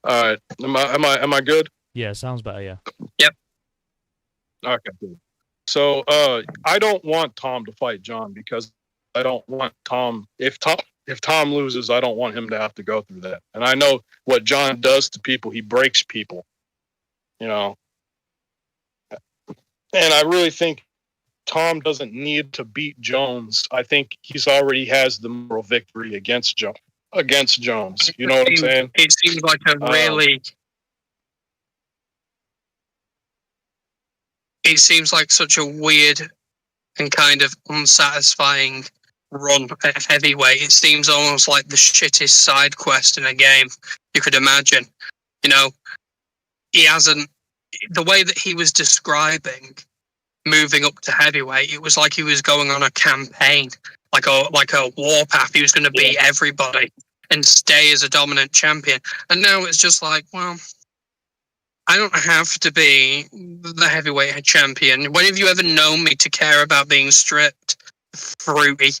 C: All right. Am I good?
A: Yeah, sounds better. Yeah.
B: Yep.
C: Okay. Good. So I don't want Tom to fight John because I don't want Tom. If Tom loses, I don't want him to have to go through that. And I know what John does to people. He breaks people. And I really think Tom doesn't need to beat Jones. I think he's already has the moral victory against Jones. You know what I'm saying?
B: It seems like a really. It seems like such a weird and kind of unsatisfying run at heavyweight. It seems almost like the shittest side quest in a game you could imagine. He hasn't. The way that he was describing moving up to heavyweight, it was like he was going on a campaign, like a warpath. He was going to beat everybody and stay as a dominant champion. And now it's just like, well, I don't have to be the heavyweight champion. When have you ever known me to care about being stripped? Fruity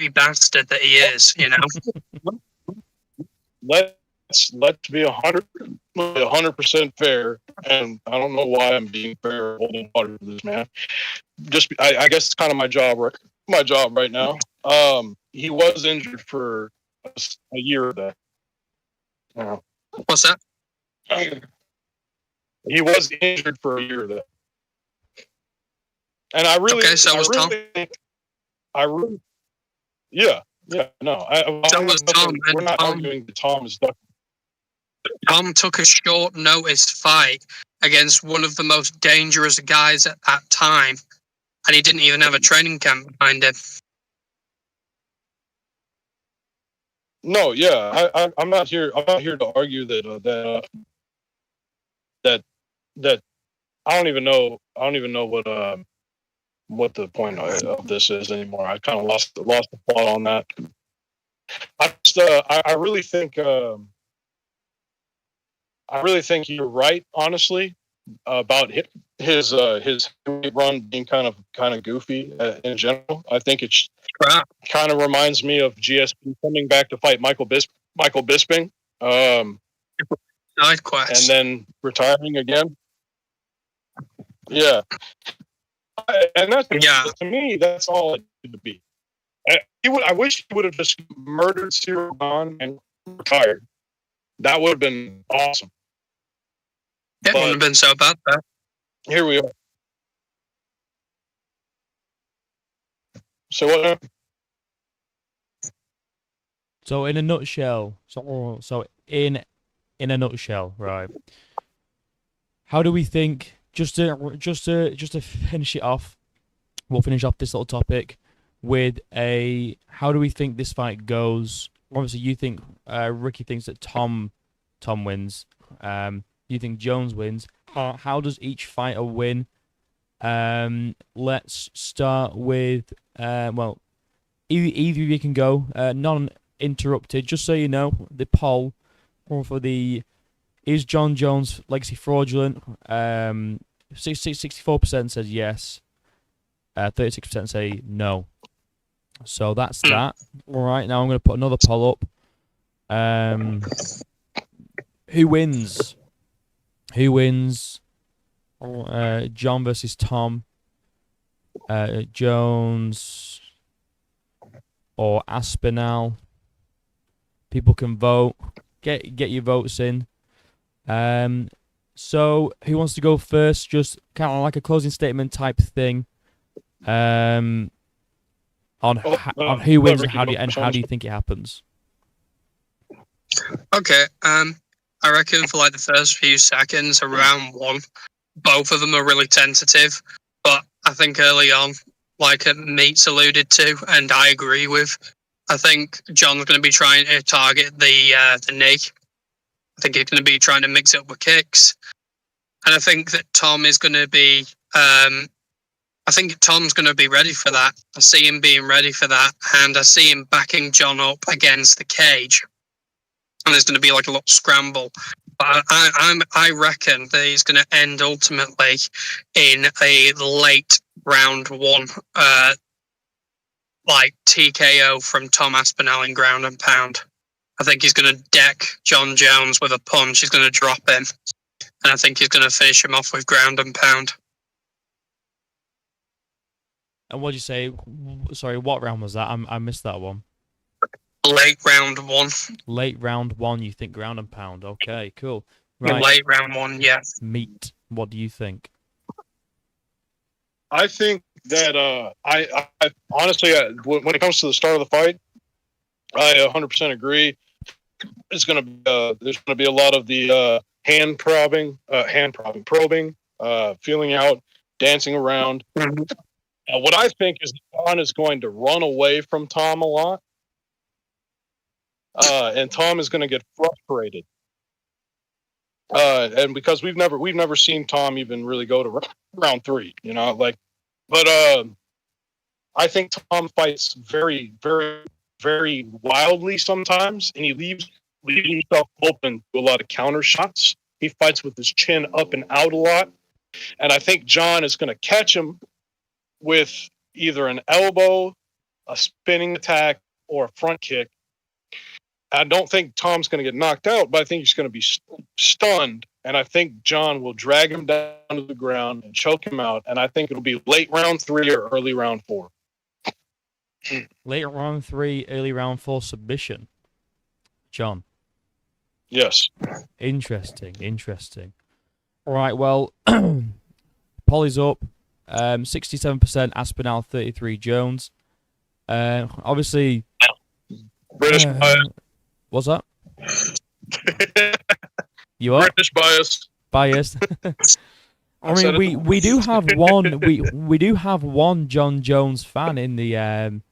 B: bastard that he is,
C: Let's be 100% fair, and I don't know why I'm being fair holding water for this man. I guess it's kind of my job right now. He was injured for a year of that.
B: What's that?
C: He was injured for a year of that. And I really
B: okay, so was Tom.
C: So was Tom. We're not arguing that Tom is stuck.
B: Tom took a short notice fight against one of the most dangerous guys at that time, and he didn't even have a training camp behind him.
C: No, yeah, I'm not here. I'm not here to argue that I don't even know what the point of this is anymore. I kind of lost the plot on that. I really think you're right, honestly, about his run being kind of goofy in general. I think it kind of reminds me of GSP coming back to fight Michael Bisping,
B: side quest,
C: and then retiring again. Yeah, and to me, that's all it needed to be. I wish he would have just murdered Cyril Gahn and retired. That would have been awesome.
B: It wouldn't have been so bad, though.
C: Here we are. So what?
A: So in a nutshell, right? how do we think? Just to finish it off, we'll finish off this little topic with a. How do we think this fight goes? Obviously, you think Ricky thinks that Tom wins. You think Jones wins. How does each fighter win? Let's start with well, either of you can go non-interrupted. Just so you know, the poll for the is John Jones legacy fraudulent? 64% says yes. 36% say no. So that's that. All right, now I'm going to put another poll up. Who wins? Who wins? John versus Tom. Jones or Aspinall. People can vote. Get your votes in. So who wants to go first? Just kind of like a closing statement type thing. On who wins and how do you think it happens?
B: Okay. I reckon for like the first few seconds of round one, both of them are really tentative. But I think early on, like Meats alluded to, and I agree with, I think John's going to be trying to target the knee. I think he's going to be trying to mix it up with kicks. And I think that Tom is going to be... I think Tom's going to be ready for that. I see him being ready for that. And I see him backing John up against the cage. And there's going to be like a little scramble. But I reckon that he's going to end ultimately in a late round one, like TKO from Tom Aspinall in ground and pound. I think he's going to deck John Jones with a punch. He's going to drop him. And I think he's going to finish him off with ground and pound.
A: And what'd you say? Sorry, what round was that? I missed that one.
B: Late round one.
A: Late round one, you think ground and pound. Okay, cool. Right.
B: Late round one, yes.
A: Meat, what do you think?
C: I think that I honestly, when it comes to the start of the fight, I 100% agree. It's gonna there's gonna be a lot of the probing, feeling out, dancing around.
B: Mm-hmm.
C: What I think is John is going to run away from Tom a lot, and Tom is going to get frustrated. And because we've never seen Tom even really go to round three, but I think Tom fights very, very, very wildly sometimes, and he leaves himself open to a lot of counter shots. He fights with his chin up and out a lot, and I think John is going to catch him with either an elbow, a spinning attack, or a front kick. I don't think Tom's going to get knocked out, but I think he's going to be stunned. And I think John will drag him down to the ground and choke him out. And I think it'll be late round 3 or early round 4.
A: Late round 3, early round 4 submission. John.
C: Yes.
A: Interesting. All right, well, Polly's up. 67% Aspinall, 33 Jones. Obviously,
C: British bias.
A: What's that? You are
C: British
A: biased. I mean, we do have one. We do have one John Jones fan in the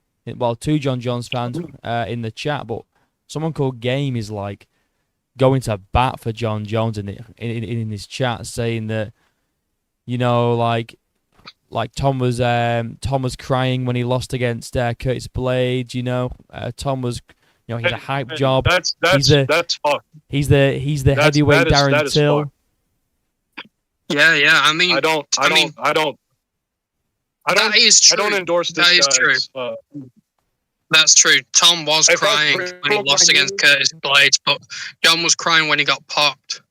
A: two John Jones fans in the chat, but someone called Game is like going to bat for John Jones in his chat, saying that like Tom was crying when he lost against Curtis Blades. Tom was he's a hype job.
C: That's fucked.
A: He's the heavyweight Darren Till.
B: Yeah. I mean,
C: I don't.
B: That is true.
C: I don't endorse this.
B: That is
C: guy's,
B: true. That's true. Tom was crying when he lost against Curtis Blades, but John was crying when he got popped.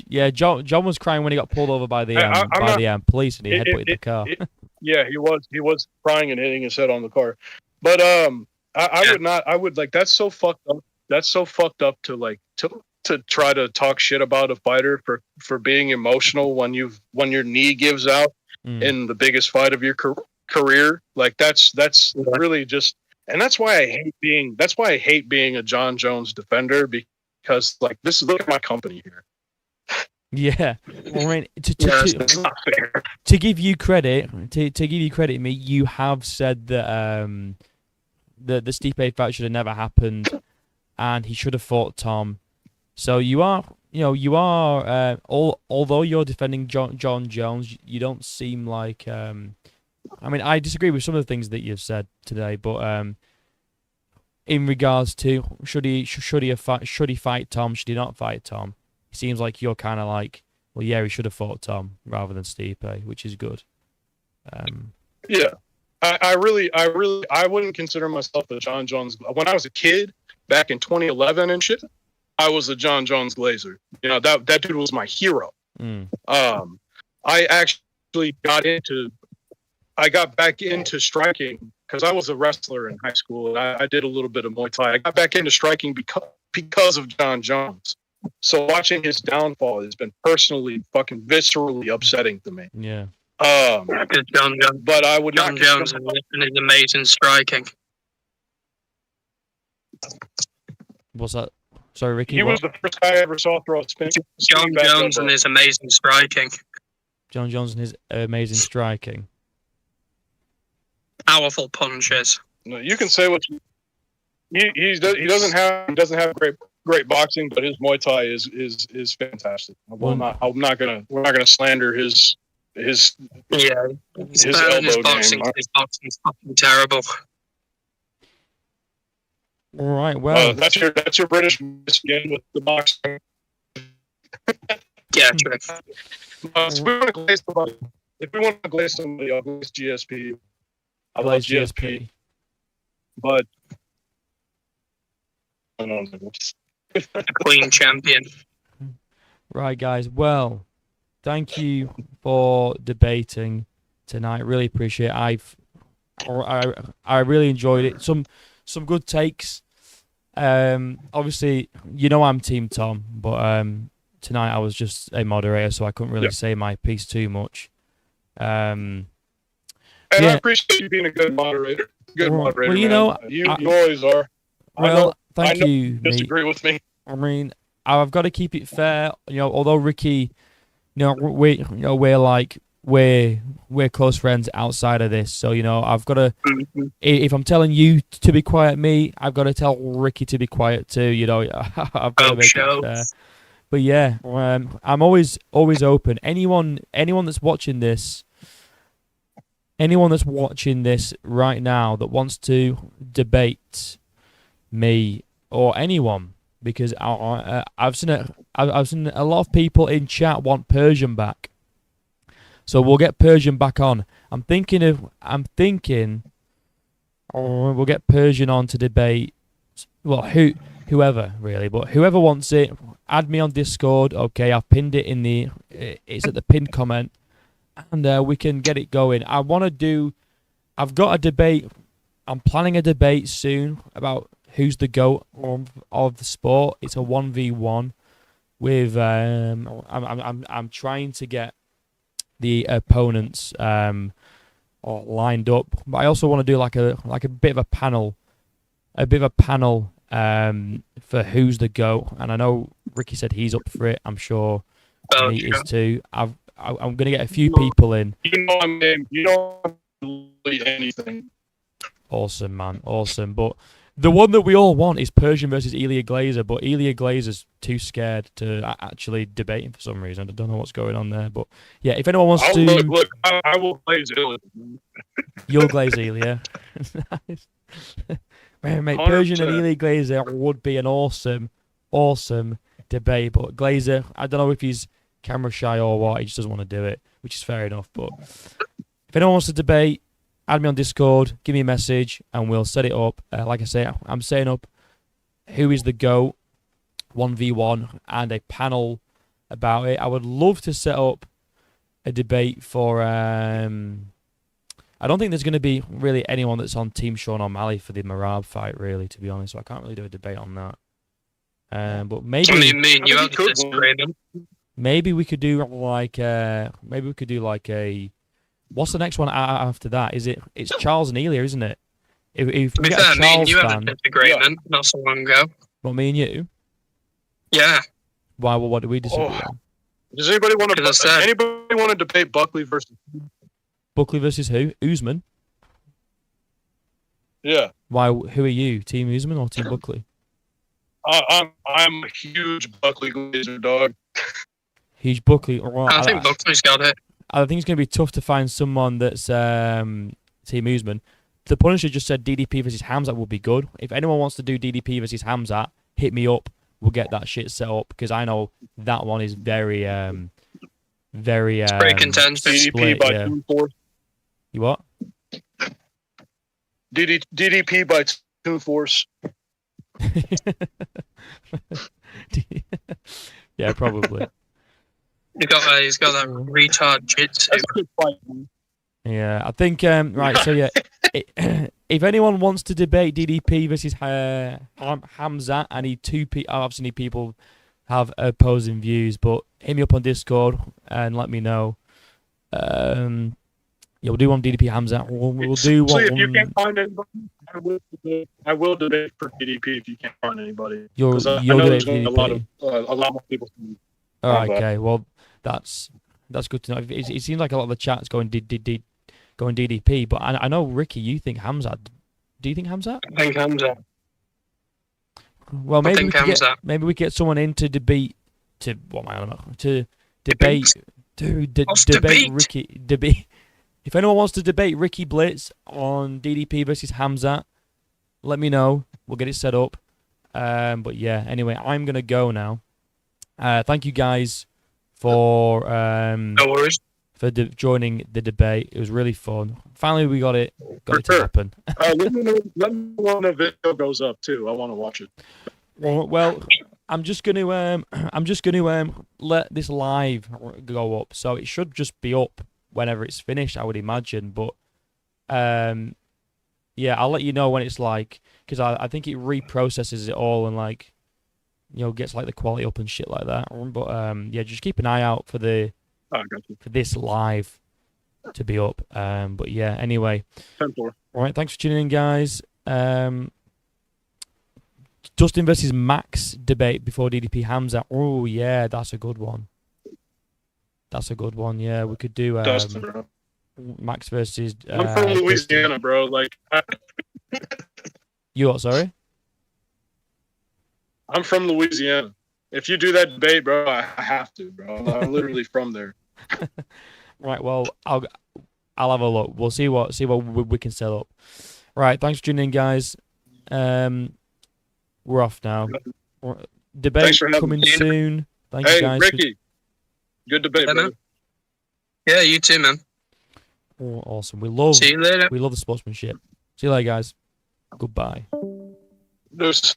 A: Yeah, John was crying when he got pulled over by the police and he headbutted the car.
C: Yeah, he was crying and hitting his head on the car. But I would that's so fucked up. That's so fucked up to try to talk shit about a fighter for being emotional when your knee gives out in the biggest fight of your career. Like that's really just, and that's why I hate being a John Jones defender, because look at my company here.
A: Yeah. Well, I mean,
C: That's not fair.
A: to give you credit, me, you have said that the Stipe fight should have never happened, and he should have fought Tom. So you are, although you're defending John Jones, you don't seem like. I mean, I disagree with some of the things that you've said today, but in regards to should he fight Tom? Should he not fight Tom? It seems like you're kind of like, well, yeah, he should have fought Tom rather than Stipe, which is good.
C: Yeah, I wouldn't consider myself a John Jones. When I was a kid, back in 2011 and shit, I was a John Jones Glazer. You know, that dude was my hero. I actually I got back into striking because I was a wrestler in high school. And I did a little bit of Muay Thai. I got back into striking because of John Jones. So watching his downfall has been personally fucking viscerally upsetting to me.
A: Yeah.
B: John Jones,
C: but I would
B: John
C: not
B: Jones and his amazing striking.
A: What's that? Sorry, Ricky.
C: He was the first guy I ever saw throw a spin.
B: John Jones and his amazing striking.
A: John Jones and his amazing striking.
B: Powerful punches.
C: No, you can say what he doesn't have great boxing, but his Muay Thai is fantastic. We're not gonna slander his
B: Yeah, his
C: elbow
B: boxing.
C: game.
B: His boxing's fucking terrible.
A: All right, well,
C: that's your British game with the boxing.
B: Yeah, true.
C: If we want to glaze somebody, I'll glaze GSP. I love GSP, but I don't know.
B: A clean champion.
A: right, guys. Well, thank you for debating tonight. Really appreciate it. I really enjoyed it. Some good takes. Obviously, I'm Team Tom, but tonight I was just a moderator, so I couldn't really say my piece too much.
C: And I appreciate you being a good moderator.
A: Well,
C: you always are.
A: Well, thank you.
C: Disagree with me.
A: I mean, I've got to keep it fair. Although Ricky, we're close friends outside of this. So I've got to. If I'm telling you to be quiet, I've got to tell Ricky to be quiet too. I've got to make it fair. But yeah, I'm always open. Anyone that's watching this. Anyone that's watching this right now that wants to debate me or anyone, because I've seen a lot of people in chat want Persian back, so we'll get Persian back on. I'm thinking we'll get Persian on to debate. Well, whoever really, but whoever wants it, add me on Discord. Okay, I've pinned it it's at the pinned comment. And we can get it going. I've got a debate. I'm planning a debate soon about who's the GOAT of the sport. It's a 1v1 with. I'm trying to get the opponents lined up, but I also want to do like a bit of a panel, for who's the GOAT. And I know Ricky said he's up for it. I'm sure he is too. I'm going to get a few people in.
C: I'm game. You don't lead anything.
A: Awesome, man. Awesome. But the one that we all want is Persian versus Elia Glazer, but Elia Glazer's too scared to actually debate him for some reason. I don't know what's going on there. But yeah, if anyone wants to...
C: Look, I will glaze Elia.
A: You'll glaze Elia. Nice. Mate, Persian and Elia Glazer would be an awesome debate. But Glazer, I don't know if he's camera shy or what, he just doesn't want to do it, which is fair enough. But if anyone wants to debate, add me on Discord, give me a message, and we'll set it up. Like I say, I'm setting up who is the GOAT 1v1 and a panel about it. I would love to set up a debate for I don't think there's going to be really anyone that's on Team Sean O'Malley for the Marab fight, really, to be honest, so I can't really do a debate on that. But maybe
B: me and you have to disagree them.
A: Maybe we could do like a. What's the next one after that? It's Charles and Elia, isn't it? If we
B: to be
A: get
B: fair,
A: a
B: me and
A: Charles
B: you have
A: fan,
B: a disagreement not so long ago.
A: well, me and you.
B: Yeah.
A: Why? Well, what do we disagree on?
C: Does anybody want
B: Because I
C: to?
B: said-
C: Anybody want to debate Buckley versus?
A: Buckley versus who? Usman.
C: Yeah,
A: Why? Who are you? Team Usman or Team Buckley?
C: I'm a huge Buckley Glazer dog.
A: Huge Buckley. Well,
B: I think Buckley's got it.
A: I think it's going to be tough to find someone that's Team Usman. The Punisher just said DDP versus Hamzat would be good. If anyone wants to do DDP versus Hamzat, hit me up. We'll get that shit set up because I know that one is very
B: Very contentious.
C: DDP
A: split,
C: by
A: yeah.
C: 2-4.
A: You what?
C: DDP by 2-4.
A: Yeah, probably.
B: He's got that retard jitsu.
C: That's a good fight, man.
A: Yeah, I think right. So yeah, if anyone wants to debate DDP versus Hamzat, I need obviously need people have opposing views, but hit me up on Discord and let me know. Yeah, we'll do one DDP Hamzat. We'll do one.
C: If you can't find anybody, I will debate for DDP if you can't find anybody.
A: You'll
C: 'Cause I
A: debate
C: know there's
A: for
C: a
A: DDP.
C: lot more people.
A: All right, okay. Well, that's good to know. It seems like a lot of the chat's going DDP, but I know Ricky, you think Hamzat. Do you think Hamzat?
B: I think Hamza.
A: Well,
B: I
A: maybe
B: think
A: we get someone in to debate to debate
B: What's
A: debate
B: debate?
A: Ricky debate. If anyone wants to debate Ricky Blitz on DDP versus Hamzat, let me know. We'll get it set up. But yeah, anyway, I'm gonna go now. Thank you guys for
B: No worries.
A: for joining the debate. It was really fun. Finally, we got it
C: For
A: to
C: sure.
A: happen.
C: Let me know when the video goes up too. I want to watch it.
A: Well, I'm just gonna let this live go up, so it should just be up whenever it's finished, I would imagine. But yeah, I'll let you know when it's like, because I think it reprocesses it all and like, gets like the quality up and shit like that. But yeah, just keep an eye out for for this live to be up. But yeah, anyway.
C: 10-4.
A: All right, thanks for tuning in, guys. Dustin versus Max debate before DDP Hamza. Oh yeah, that's a good one. Yeah, we could do
C: Dustin, bro.
A: Max versus.
C: I'm from Louisiana, bro. Like,
A: You what? Sorry.
C: I'm from Louisiana. If you do that debate, bro, I have to, bro. I'm literally from there.
A: Right. Well, I'll have a look. We'll see what we can set up. Right. Thanks for tuning in, guys. We're off now. Debate
C: Thanks for having
A: coming
B: me.
A: soon. Thank you,
C: Hey,
A: guys.
C: Ricky. Good debate,
B: Yeah,
C: bro.
B: man. Yeah, you too, man.
A: Oh, awesome. We love
B: See you later.
A: the sportsmanship. See you later, guys. Goodbye.
C: There's